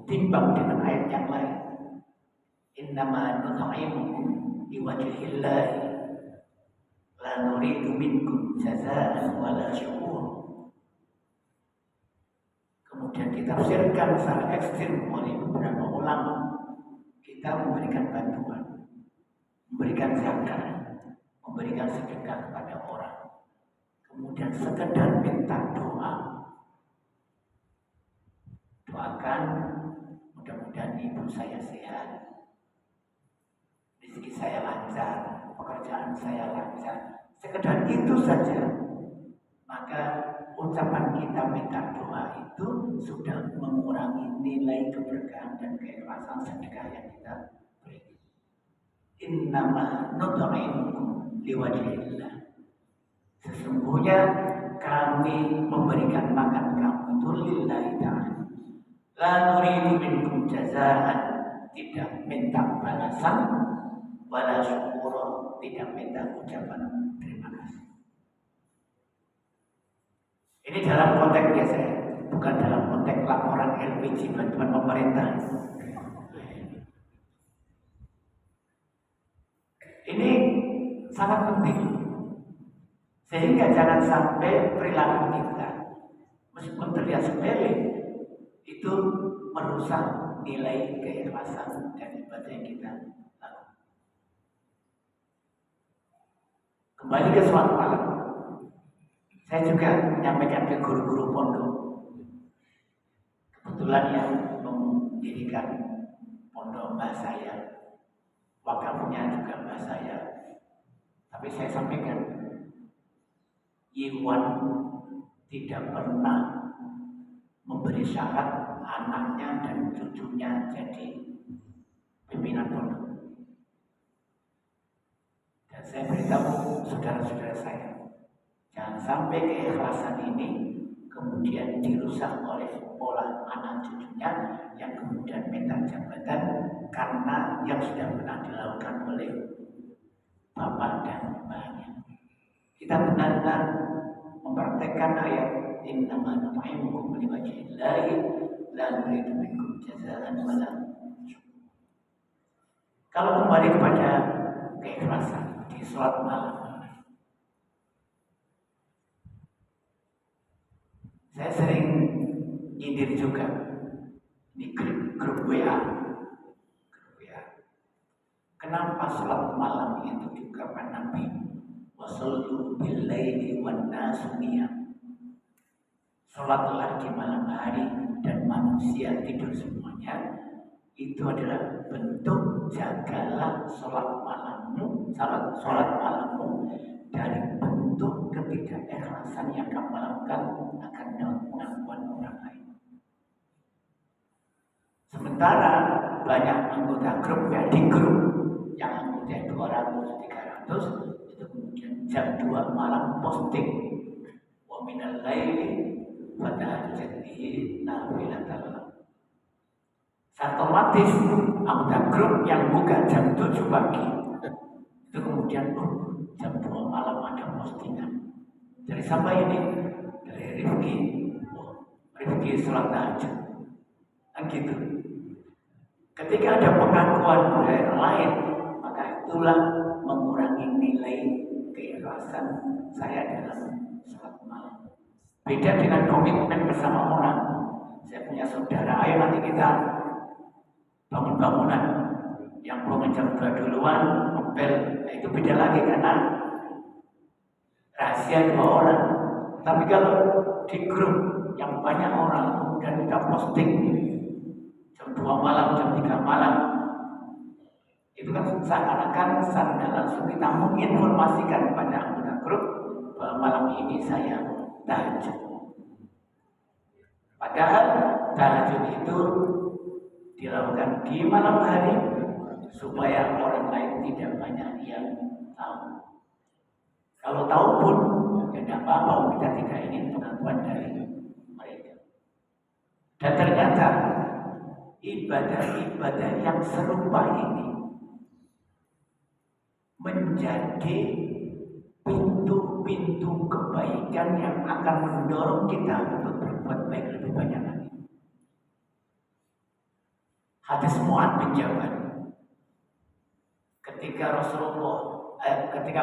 timbang dengan ayat yang lain, innama nut'imukum liwajhillahi la nuridu minkum jazaa'an wala syukur. kemudian ditafsirkan secara ekstrim oleh beberapa ulama. Kita memberikan bantuan, memberikan zakat, memberikan sedekah kepada orang, kemudian sekedar minta doa. Doakan mudah-mudahan ibu saya sehat, rezeki saya lancar, pekerjaan saya lancar. Sekedar itu saja, maka ucapan kita minta doa itu sudah mengurangi nilai keberkahan dan keikhlasan sedekah yang kita beri. Innama nut'imukum liwajhillah. Sesungguhnya kami memberikan makan kamu itu lillahi ta'ala. La nuridu minkum jazaan, tidak minta balasan, wala syukur, tidak minta ucapan terima kasih. Ini dalam konteks biasa, bukan dalam konteks laporan LPG bantuan pemerintah. Ini sangat penting, sehingga jangan sampai perilaku kita, meskipun terlihat sepele, itu merusak nilai keikhlasan dan ibadah yang kita lakukan. Kembali ke sholat malam, saya juga menyampaikan ke guru-guru pondok. Kebetulan yang mendirikan pondok mbah saya, wakafnya juga mbah saya. Tapi saya sampaikan, Iwan tidak pernah memberi syarat anaknya dan cucunya jadi pimpinan pondok. Dan saya beritahu saudara-saudara saya, jangan sampai keikhlasan ini kemudian dirusak oleh pola anak cucunya yang kemudian minta jabatan karena yang sudah pernah dilakukan oleh bapak dan mbaknya. Kita benar-benar mempraktekkan ayat innama nut'imukum liwajhillahi la nuridu minkum jazaa'an wala syukur. Kalau kembali kepada keikhlasan di sholat malam, saya sering nyindir juga di grup WA. Kenapa sholat malam itu diucapkan Nabi wasallu bil laili wan nasu niyam. Sholatlah di malam hari dan manusia tidur semuanya. Itu adalah bentuk jagalah sholat malammu dari bentuk ketidakikhlasan yang kamu lakukan akan pengakuan orang lain. Sementara banyak anggota grup ya, di grup yang anggota 200-300 itu kemudian jam 2 malam posting wa minal laili fatahajjat bihi nafilatan lak. Otomatis anggota grup yang buka jam 7 pagi itu kemudian jam 2 malam ada postingan dari siapa ini? Dari Rifki sholat tahajud kan gitu. Ketika ada pengakuan dari lain, maka itulah mengurangi nilai keikhlasan saya dalam sholat malam. Beda dengan komitmen bersama orang. Saya punya saudara, ayo nanti kita bangun bangunan yang belum jam 2 duluan, ngepel. Nah, itu beda lagi karena rahasia 2 orang. Tapi kalau di grup yang banyak orang, kemudian kita posting jam 2 malam, jam 3 malam, itu kan seakan-akan secara langsung kita menginformasikan kepada anggota grup bahwa malam ini saya tahajud. Padahal tahajud itu dilakukan di malam hari supaya orang lain tidak banyak yang tahu. Kalau tahu pun ya tidak apa-apa, kita tidak ingin pengakuan dari mereka. Dan ternyata ibadah-ibadah yang serupa ini menjadi pintu-pintu kebaikan yang akan mendorong kita untuk berbuat baik lebih banyak lagi. Hadis Mu'ad bin Jabal, ketika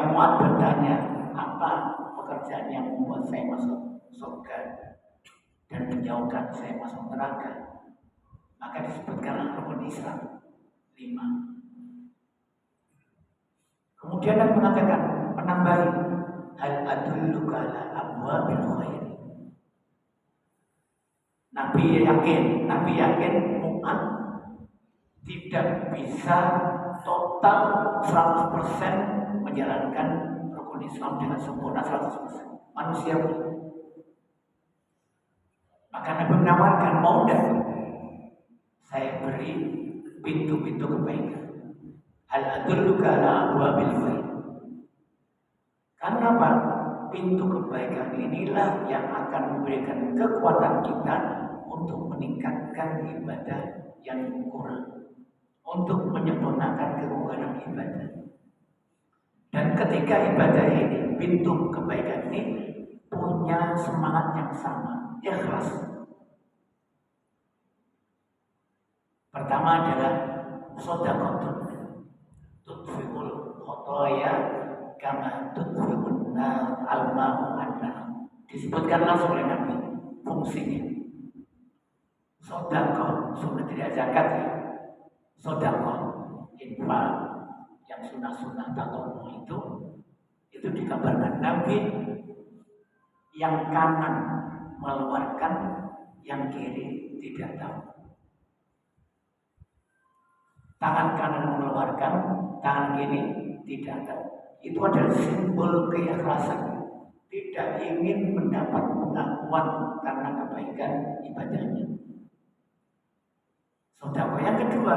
Mu'ad bertanya apa pekerjaan yang membuat saya masuk surga, dan menjauhkan saya masuk neraka, maka disebutkanlah rukun Islam 5. Kemudian Nabi mengatakan, menambahi, hal adulluka ala abwabil khair. Nabi yakin Mu'ad tidak bisa total 100% menjalankan rukun Islam dengan sempurna 100%. Manusia. Maka Nabi menawarkan, mau tidak saya beri pintu-pintu kebaikan. Hal adulluka ala abwabil khair. Karena apa? Pintu kebaikan inilah yang akan memberikan kekuatan kita untuk meningkatkan ibadah yang kurang, untuk menyempurnakan kekuatan ibadah. Dan ketika ibadah ini, pintu kebaikan ini punya semangat yang sama, ikhlas. Pertama adalah shadaqatun tudfi'ul khotoya kama tudfi'un nar al-ma'u an-nar. Disebutkan langsung oleh Nabi fungsinya. Sedekah sunnah tidak zakat ya. Sedekah infak yang sunnah-sunnah tatawwu itu dikabarkan Nabi yang kanan mengeluarkan, yang kiri tidak tahu. Tangan kanan mengeluarkan, tangan kiri tidak tahu. Itu adalah simbol keikhlasan. Tidak ingin mendapat pengakuan karena kebaikan ibadahnya. Sedekah yang kedua,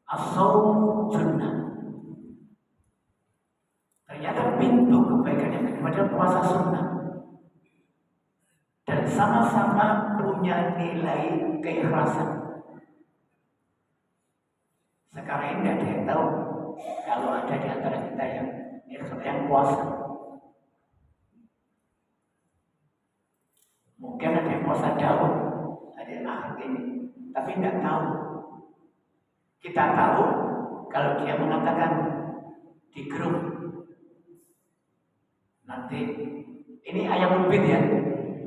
as-shaum sunnah. Ternyata pintu kebaikan yang kedua adalah puasa sunnah. Dan sama-sama punya nilai keikhlasan. Sekarang ini tidak ada yang tahu kalau ada di antara kita yang puasa. Mungkin ada yang puasa Daud, ada yang akhir ini, tapi tidak tahu. Kita tahu kalau dia mengatakan di grup nanti ini ayam lebih ya,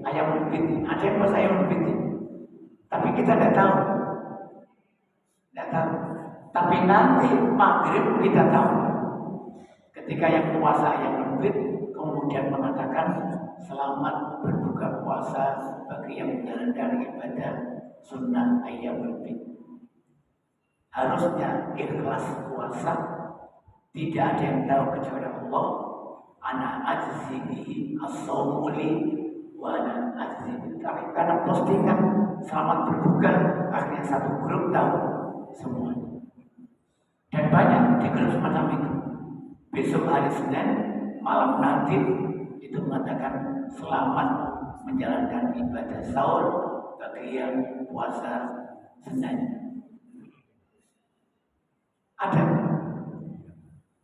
ayam lebih. Ada yang puasa ayam lebih, tapi kita tidak tahu. Tapi nanti maghrib kita tahu. Ketika yang puasa yang lebih kemudian mengatakan selamat berbuka puasa bagi yang menjalankan ibadah sunnah ayam lebih. Harusnya ikhlas puasa, tidak ada yang tahu kecuali Allah. Ana ajzi bihi as-shaumu li wa ana ajzi bihi. Karena postingan selamat berbuka, akhirnya satu grup tahu semuanya. Dan banyak di grup semacam itu. Besok hari Senin malam nanti itu mengatakan selamat menjalankan ibadah sahur bagi yang puasa Senin. Ada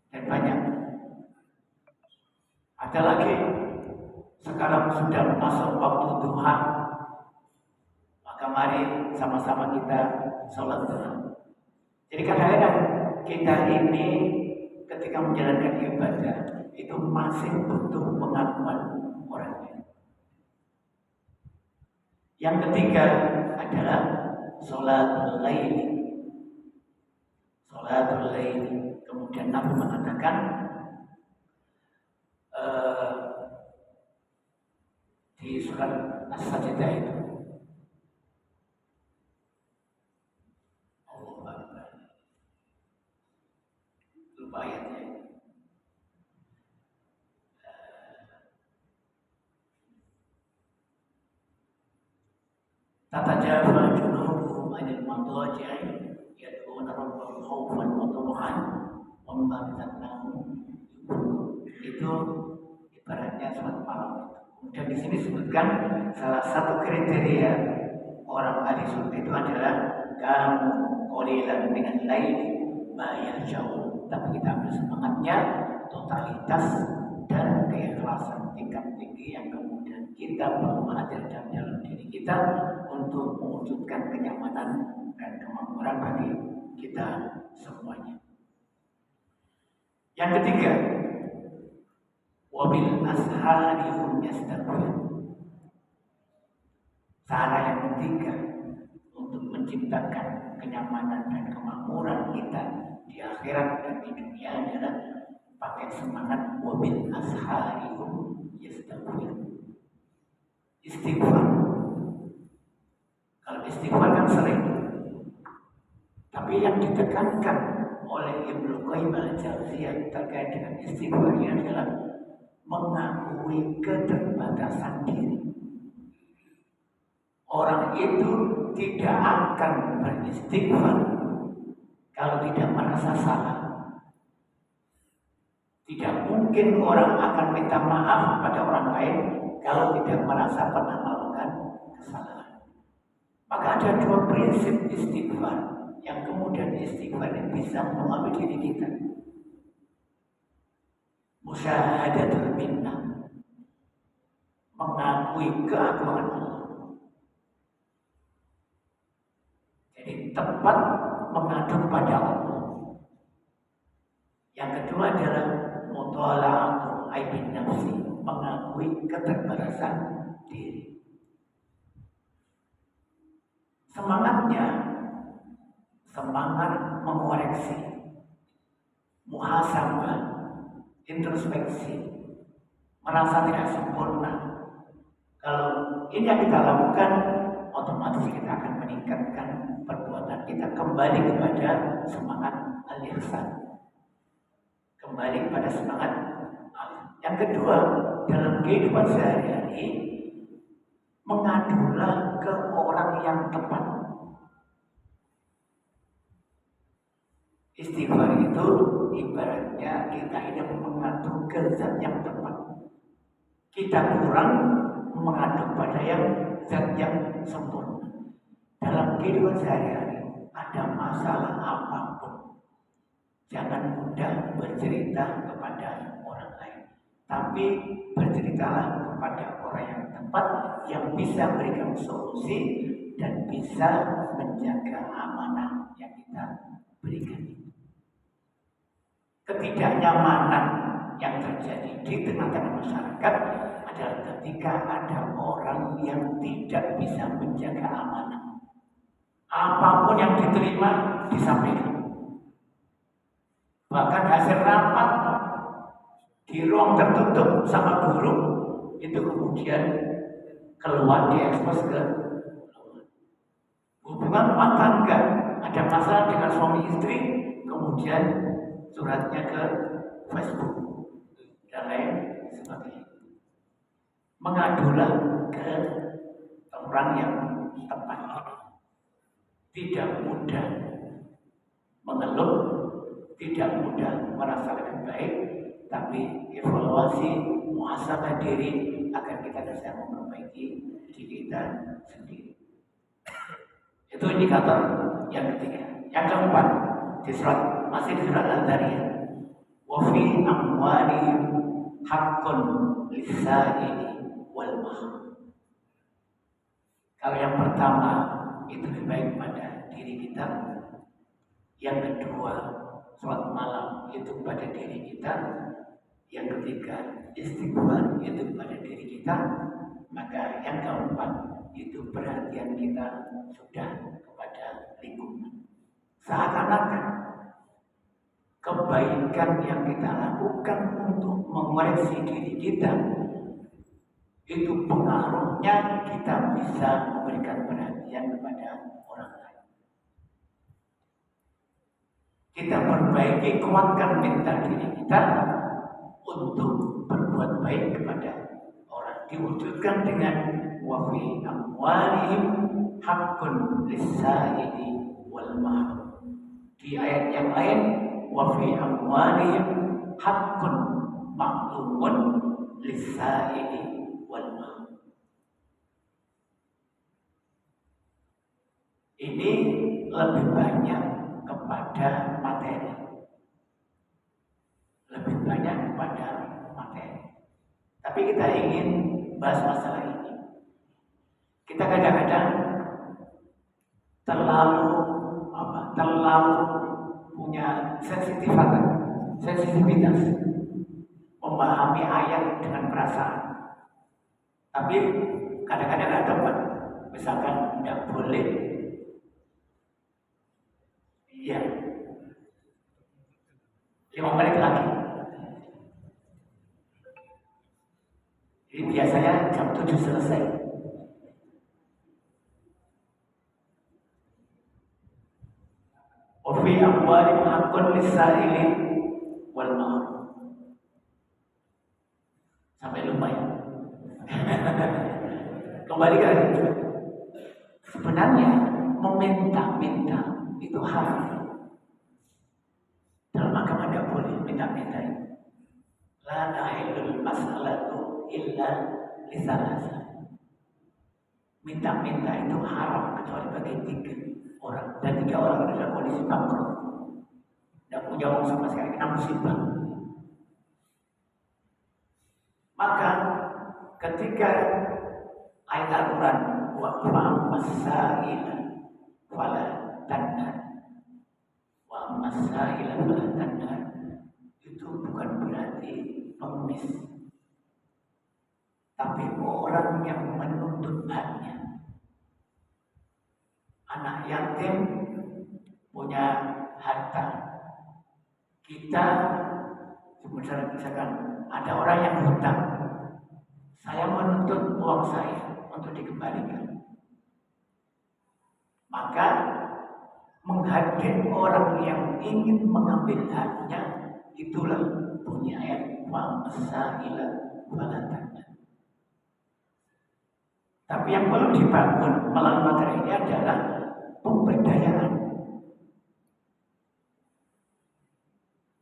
dan banyak. Ada lagi. Sekarang sudah masuk waktu duha. Maka mari sama-sama kita sholat duha. Jadi kadang-kadang kita ini ketika menjalankan ibadah itu masih butuh pengakuan orang lain. Yang ketiga adalah sholatul laili. Sholatul laili. Kemudian Nabi mengatakan di surat As-Sajdah itu, lupa ayatnya. Tatajafa junubuhum anil madaji'i yad'una rabbahum khaufan wa tama'an wa mimma razaqnahum yunfiqun. Itu ibaratnya surat malam. Kemudian di sini disebutkan salah satu kriteria orang ahli surga itu adalah kamu qalilan minal laili ma yahjaun. Tapi kita ambil semangatnya totalitas dan keikhlasan tingkat tinggi yang kemudian kita perlu hadirkan dalam diri kita untuk mewujudkan kenyamanan dan kemakmuran bagi kita semuanya. Yang ketiga, wabil ashari hum yastaghfirun. ketiga untuk menciptakan kenyamanan dan kemakmuran kita di akhirat dan di dunia adalah pakai semangat wabil asharikum yastaghfir. Istighfar. Kalau istighfar kan sering, tapi yang ditekankan oleh Ibnu Qayyim al-Jauziyah terkait dengan istighfar ini adalah mengakui keterbatasan diri. Orang itu tidak akan beristighfar kalau tidak merasa salah. Tidak mungkin orang akan minta maaf pada orang lain kalau tidak merasa pernah melakukan kesalahan. Maka ada dua prinsip istighfar yang kemudian istighfar ini bisa mengambil diri kita. Musyahadatul minnah, mengakui keagungan Allah. Jadi tepat mengadu pada Allah. Yang kedua adalah mutola'atu aibin nafsi, mengakui keterbatasan diri. Semangatnya semangat mengoreksi, muhasabah, introspeksi, merasa tidak sempurna. Kalau ini yang kita lakukan, otomatis kita akan meningkatkan perbuatan kita kembali kepada semangat al-ihsan, kembali kepada semangat. Yang kedua, dalam kehidupan sehari-hari, mengadulah ke orang yang tepat. Istighfar itu ibaratnya kita ini mengadu ke zat yang tepat. Kita kurang mengadu pada yang zat yang sempurna. Dalam kehidupan sehari-hari ada masalah apapun, jangan mudah bercerita kepada orang lain, tapi berceritalah kepada orang yang tepat, yang bisa memberikan solusi dan bisa menjaga amanah yang kita berikan. Ketidaknyamanan yang terjadi di tengah-tengah masyarakat adalah ketika ada orang yang tidak bisa menjaga amanah. Apapun yang diterima disampaikan. Bahkan hasil rapat di ruang tertutup sama guru itu kemudian keluar diekspos ke hubungan rumah tangga. Ada masalah dengan suami istri, kemudian suratnya ke Facebook dan lain sebagainya. Mengadulah ke orang yang tepat. Tidak mudah mengeluh, tidak mudah merasa lebih baik, tapi evaluasi, muhasabah diri agar kita bisa memperbaiki diri kita sendiri. Itu indikator yang ketiga. Yang keempat, masih di surat Al-Zariyat. Wa fi amwalihim haqqun lis-sa'ili wal mahrum. Kalau yang pertama itu lebih baik pada diri kita. Yang kedua, sholat malam itu pada diri kita. Yang ketiga, istighfar itu pada diri kita. Maka yang keempat itu perhatian kita sudah kepada lingkungan. Seakan-akan kebaikan yang kita lakukan untuk mengoreksi diri kita itu pengaruhnya kita bisa memberikan perhatian kepada orang lain. Kita perbaiki, kuatkan mental diri kita untuk berbuat baik kepada orang. Diwujudkan dengan wa fi amwalihim haqqun lis-sa'ili wal mahrum. Di ayat yang lain wa fi amwalihim haqqun ma'lumun lis-sa'ili wal mahrum. Ini lebih banyak kepada materi. Lebih banyak kepada materi. Tapi kita ingin bahas masalah ini. Kita kadang-kadang terlalu punya sensitivitas memahami ayat dengan perasaan. Tapi kadang-kadang tidak dapat misalkan tidak boleh, iya, 5 menit lagi. Jadi biasanya jam 7 selesai. Wafi amwalihim haqqun lis-sa'ili wal mahrum. Sampai lupa ya. Kembali ke itu. Sebenarnya meminta-minta itu haram. Dalam agama tidak boleh minta-minta. La tahillul mas'alatu illa lisalasa. Minta-minta itu haram kecuali bagi 3 orang. Dan 3 orang adalah kondisi bangkrut. Tidak punya uang sama sekali, kena musibah. Maka ketika ayat Al-Quran wa masaila fala tanhar wa masaila fala tanhar itu bukan berarti pengemis, tapi orang yang menuntut haknya. Anak yatim punya harta, kita misalkan ada orang yang hutang, saya menuntut uang saya untuk dikembalikan, maka menghadir orang yang ingin mengambil haknya, itulah bunyi ayat wa masaila fala tanhar. Tapi yang perlu dibangun melalui materi ini adalah pemberdayaan.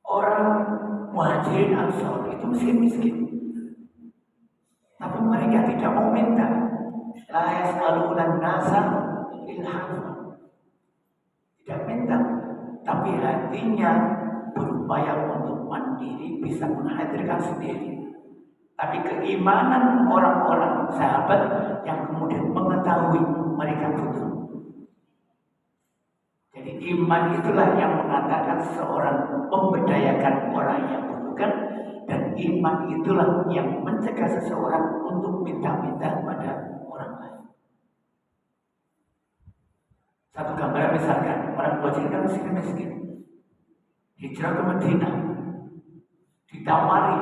Orang Muhajirin Ansor itu miskin-miskin, tapi mereka tidak mau minta. La yas'aluna nasa ilhafa. Tidak minta, tapi hatinya berupaya untuk mandiri, bisa menghadirkan sendiri. Tapi keimanan orang-orang sahabat yang kemudian mengetahui mereka butuh. Jadi iman itulah yang mengatakan seorang memberdayakan orang yang butuhkan, dan iman itulah yang mencegah seseorang untuk minta-minta kepada orang lain. Satu gambaran misalkan orang Muhajirin kan miskin-miskin, hijrah ke Madinah, ditawari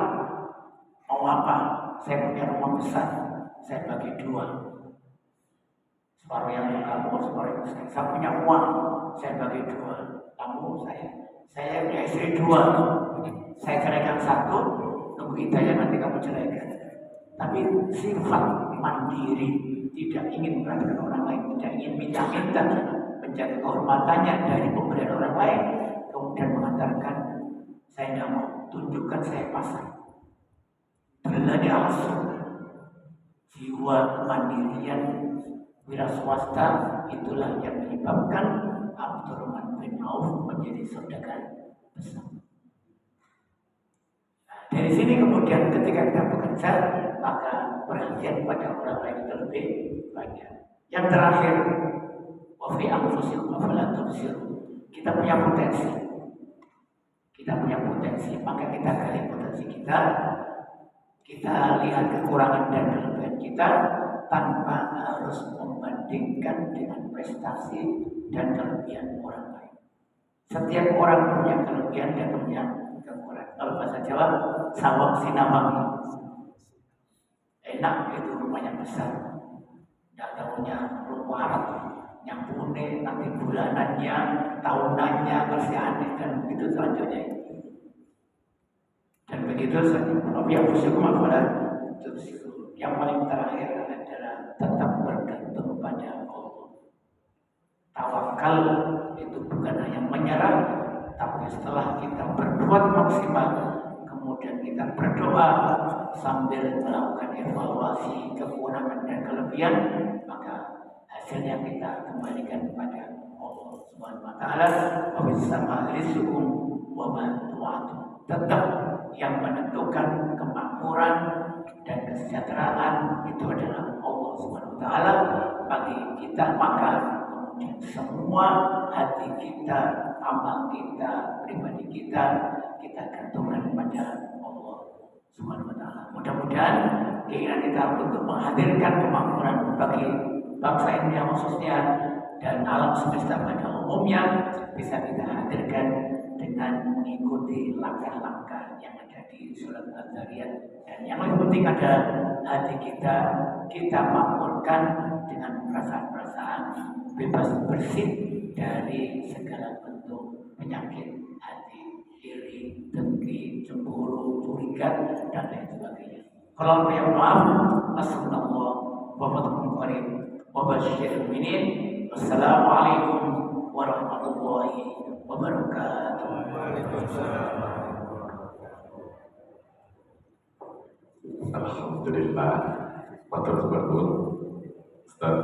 mau apa? Saya punya rumah besar, saya bagi 2. Separuh yang kamu, separuh yang saya. Saya punya uang, saya bagi 2. Kamu, saya punya istri 2. Saya ceraikan 1, tunggu hidayah nanti kamu ceraikan. Tapi sifat mandiri, tidak ingin memperhatikan orang lain, tidak ingin minta-minta, menjaga kehormatannya dari pemberian orang lain, kemudian mengatakan, saya tidak mau, tunjukkan saya pasang. Berlari alas surga. Jiwa kemandirian wira swasta itulah yang menyebabkan Abdurrahman bin Auf menjadi saudagar besar. Dari sini kemudian ketika kita bekerja, maka perhatian pada orang lain itu lebih banyak. Yang terakhir, wa fi anfusikum afala tubsirun. Kita punya potensi. Maka kita gali potensi kita. Kita lihat kekurangan dan kelebihan kita tanpa harus membandingkan dengan prestasi dan kelebihan orang lain. Setiap orang punya kelebihan dan punya kekurangan. Kalau bahasa Jawa, sawang sinamang. Enak itu rumahnya besar, tidak tahunya rumah nyampune nanti bulanannya, tahunannya masih aneh dan begitu selanjutnya. Dan begitu saja. Yang paling terakhir adalah tetap bergantung pada Allah. Tawakal itu bukan hanya menyerah, tapi setelah kita berbuat maksimal, kemudian kita berdoa sambil melakukan evaluasi kekurangan dan kelebihan, maka hasilnya kita kembalikan kepada Allah Subhanahu wa taala. Wa bisama rizqum wa ma tu'adun. Tetap yang menentukan kemakmuran dan kesejahteraan itu adalah Allah Subhanahu wa taala bagi kita. Maka kemudian semua hati kita, amal kita, pribadi kita gantungkan pada Allah Subhanahu wa taala. Mudah-mudahan keinginan kita untuk menghadirkan kemakmuran bagi bangsa Indonesia khususnya dan alam semesta pada umumnya bisa kita hadirkan dengan mengikuti langkah-langkah yang ada di surat Al-Zariyat. Dan yang lebih penting ada hati kita makmurkan dengan perasaan-perasaan bebas bersih dari segala bentuk penyakit hati, iri, dengki, cemburu, curiga, dan lain sebagainya. Kalau yang maaf, Assalamualaikum warahmatullahi wabarakatuh. Assalamualaikum warahmatullahi wabarakatuh.
Alhamdulillah, matur nuwun Ustaz.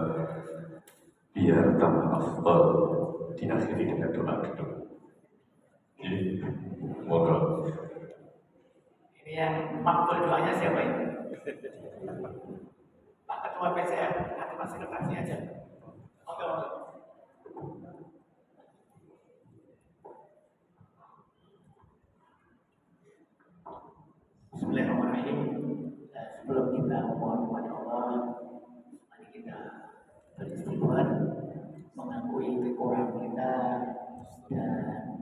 Biar tambah afdal diakhiri dengan doa dulu. Jadi, moga.
Ini yang makbul doanya siapa ini? Pak Ketua PCM, nanti Pak Sekretaris aja. Oke. Bismillahirrahmanirrahim. Sebelum kita mohon kepada Allah, mari kita beristighfar, mengakui kekurangan kita dan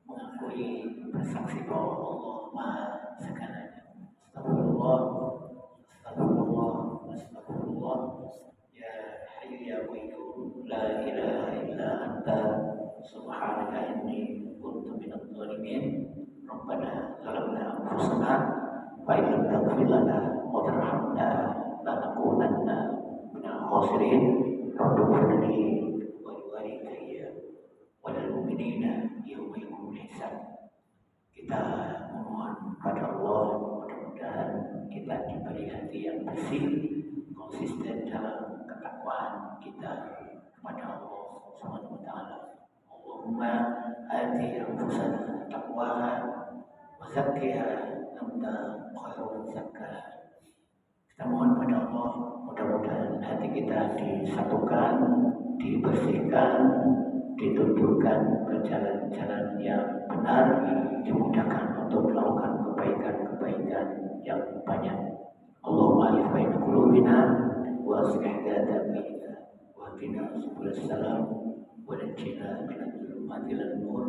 mengakui bersaksi bahwa Allah Maha segalanya. Astagfirullah, astagfirullah, astagfirullah. Ya Hayyu ya Qayyum, la ilaha illa anta, subhanaka inni kuntu minadh dhalimin. Rabbana zalamna anfusana wa illam taghfir lana wa tarhamna lanakunanna minal khasirin. Rabbighfirli wa liwalidayya wa lil mu'minina yauma yaqumul hisab. Kita memohon kepada Allah, mudah-mudahan kita diberi hati yang bersih, konsisten dalam ketakwaan kita kepada Allah Subhanahu wa taala. Allahumma ati anfusana taqwaha wa zakkiha anta khairu man zakkaha. Kita mohon pada Allah, mudah-mudahan hati kita disatukan, dibersihkan, ditunjukkan ke jalan-jalan yang benar, dimudahkan untuk melakukan kebaikan-kebaikan yang banyak. Allahumma alif baina qulubina wa aslih dhata bainana wa hdina subul salam wa najjina minadh dhulumati ilan nur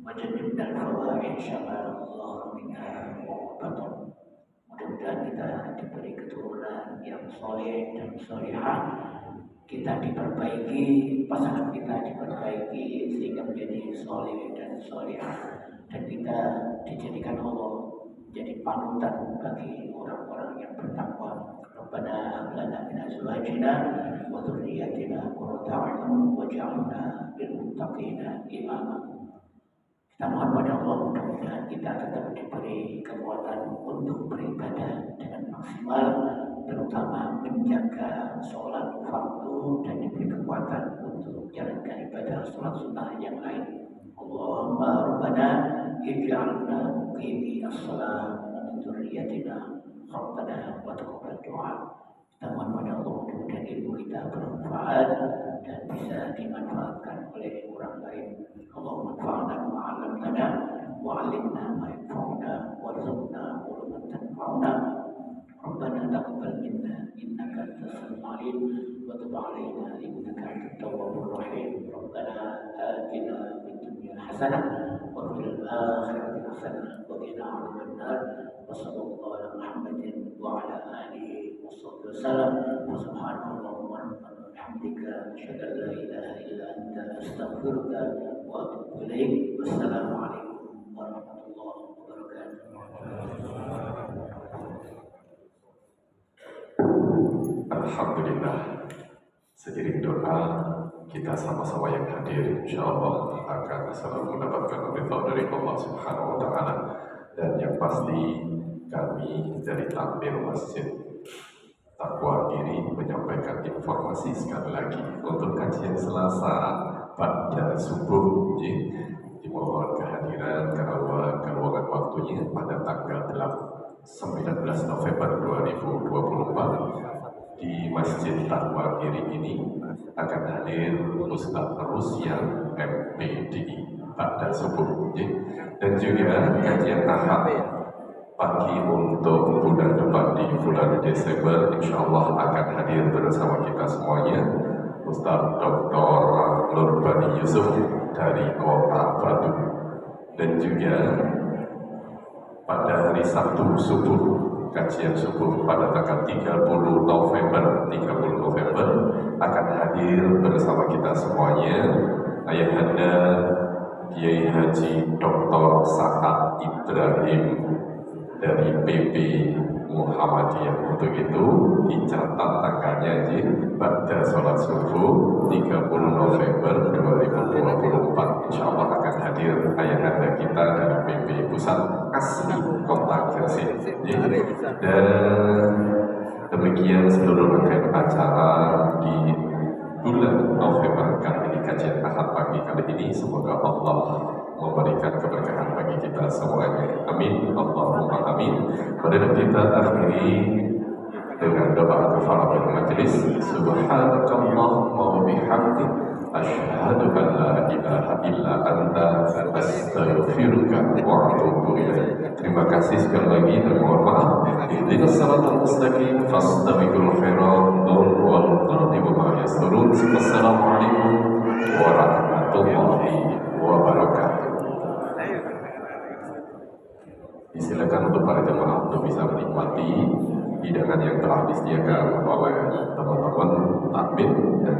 wa jannibna al-fawahisha ma dhahara minha wa batin. Mudah-mudahan kita diberi keturunan yang soleh dan solehah, kita diperbaiki, pasangan kita diperbaiki sehingga menjadi soleh dan solehah, dan kita dijadikan Allah menjadi panutan bagi orang-orang yang bertakwa. Rabbana hab lana min azwajina wa dhurriyyatina qurrata a'yun waj'alna lil muttaqina imama. Kita mohon pada Allah, mudah-mudahan kita tetap diberi kekuatan untuk beribadah dengan maksimal, terutama menjaga sholat fardu dan diberi kekuatan untuk menjalankan ibadah sholat sunnah yang lain. Allahumma rabbana ij'alna muqimi as-salat wa min dzurriyyatina rabbana wa taqabbal du'a. Kita mohon pada Allah, mudah-mudahan ilmu kita bermanfaat dan bisa dimanfaatkan oleh orang lain. Allahumma anfa'na bima 'allamtana wa 'allimna ma yanfa'una warzuqna ilman tanfa'una. Rabbana taqabbal minna innaka antas samiul 'alim wa tub 'alaina innaka antat tawwabur rahim. Rabbana atina fid dunya hasanah wa fil akhirati hasanah wa qina 'adzabannar. Wa sallallahu ala Muhammadin wa ala alihi washabbihi wasallam. Wa subhanakallahumma wa bihamdika asyhadu an la ilaha illa anta astaghfiruka wa atubu ilaik. Wassalamualaikum warahmatullahi wabarakatuh.
Alhamdulillah, seiring doa kita sama-sama yang hadir, insyaallah akan selalu mendapatkan ridha dari Allah Subhanahu wa taala. Dan yang pasti kami dari takmir Masjid Taqwa Diri menyampaikan informasi sekali lagi untuk kajian Selasa pada subuh. Dimohon kehadiran keruangan waktunya pada tanggal 19 November 2024 di Masjid Taqwa Diri ini akan hadir Ustaz Rusyan MPDI pada subuh. Dan juga kajian tahap pagi untuk bulan depan di bulan Desember, insya Allah akan hadir bersama kita semuanya Ustaz Dr. Nurbani Yusuf dari Kota Batu, dan juga pada hari Sabtu subuh, kajian subuh pada tanggal 30 November akan hadir bersama kita semuanya Ayahanda Kiai Haji Dr. Sa'ad Ibrahim dari PP Muhammadiyah. Untuk itu dicatat tanggalnya aja pada sholat subuh 30 November 2024. Insya Allah akan hadir ayahanda kita dari PP Pusat asli Kota Gresik. Dan demikian seluruh rangkaian acara di bulan November kali ini, kajian Ahad pagi kali ini. Semoga Allah memberikan keberkahan bagi kita semuanya. Amin. Allahumma amin. Pada kita akhiri dengan doa kafaratul majelis. Subhanakallahumma wa bihamdik, asyhadu an la ilaha illa anta, astaghfiruka wa atubu ilaik. Terima kasih sekali lagi dan mohon maaf. Ihdinas siratal mustaqim, fastabiqul khairat, wal qadri wa yasturun. Wassalamualaikum warahmatullahi wabarakatuh. Disilakan untuk para jemaah untuk bisa menikmati hidangan yang telah disediakan oleh teman-teman takmir dan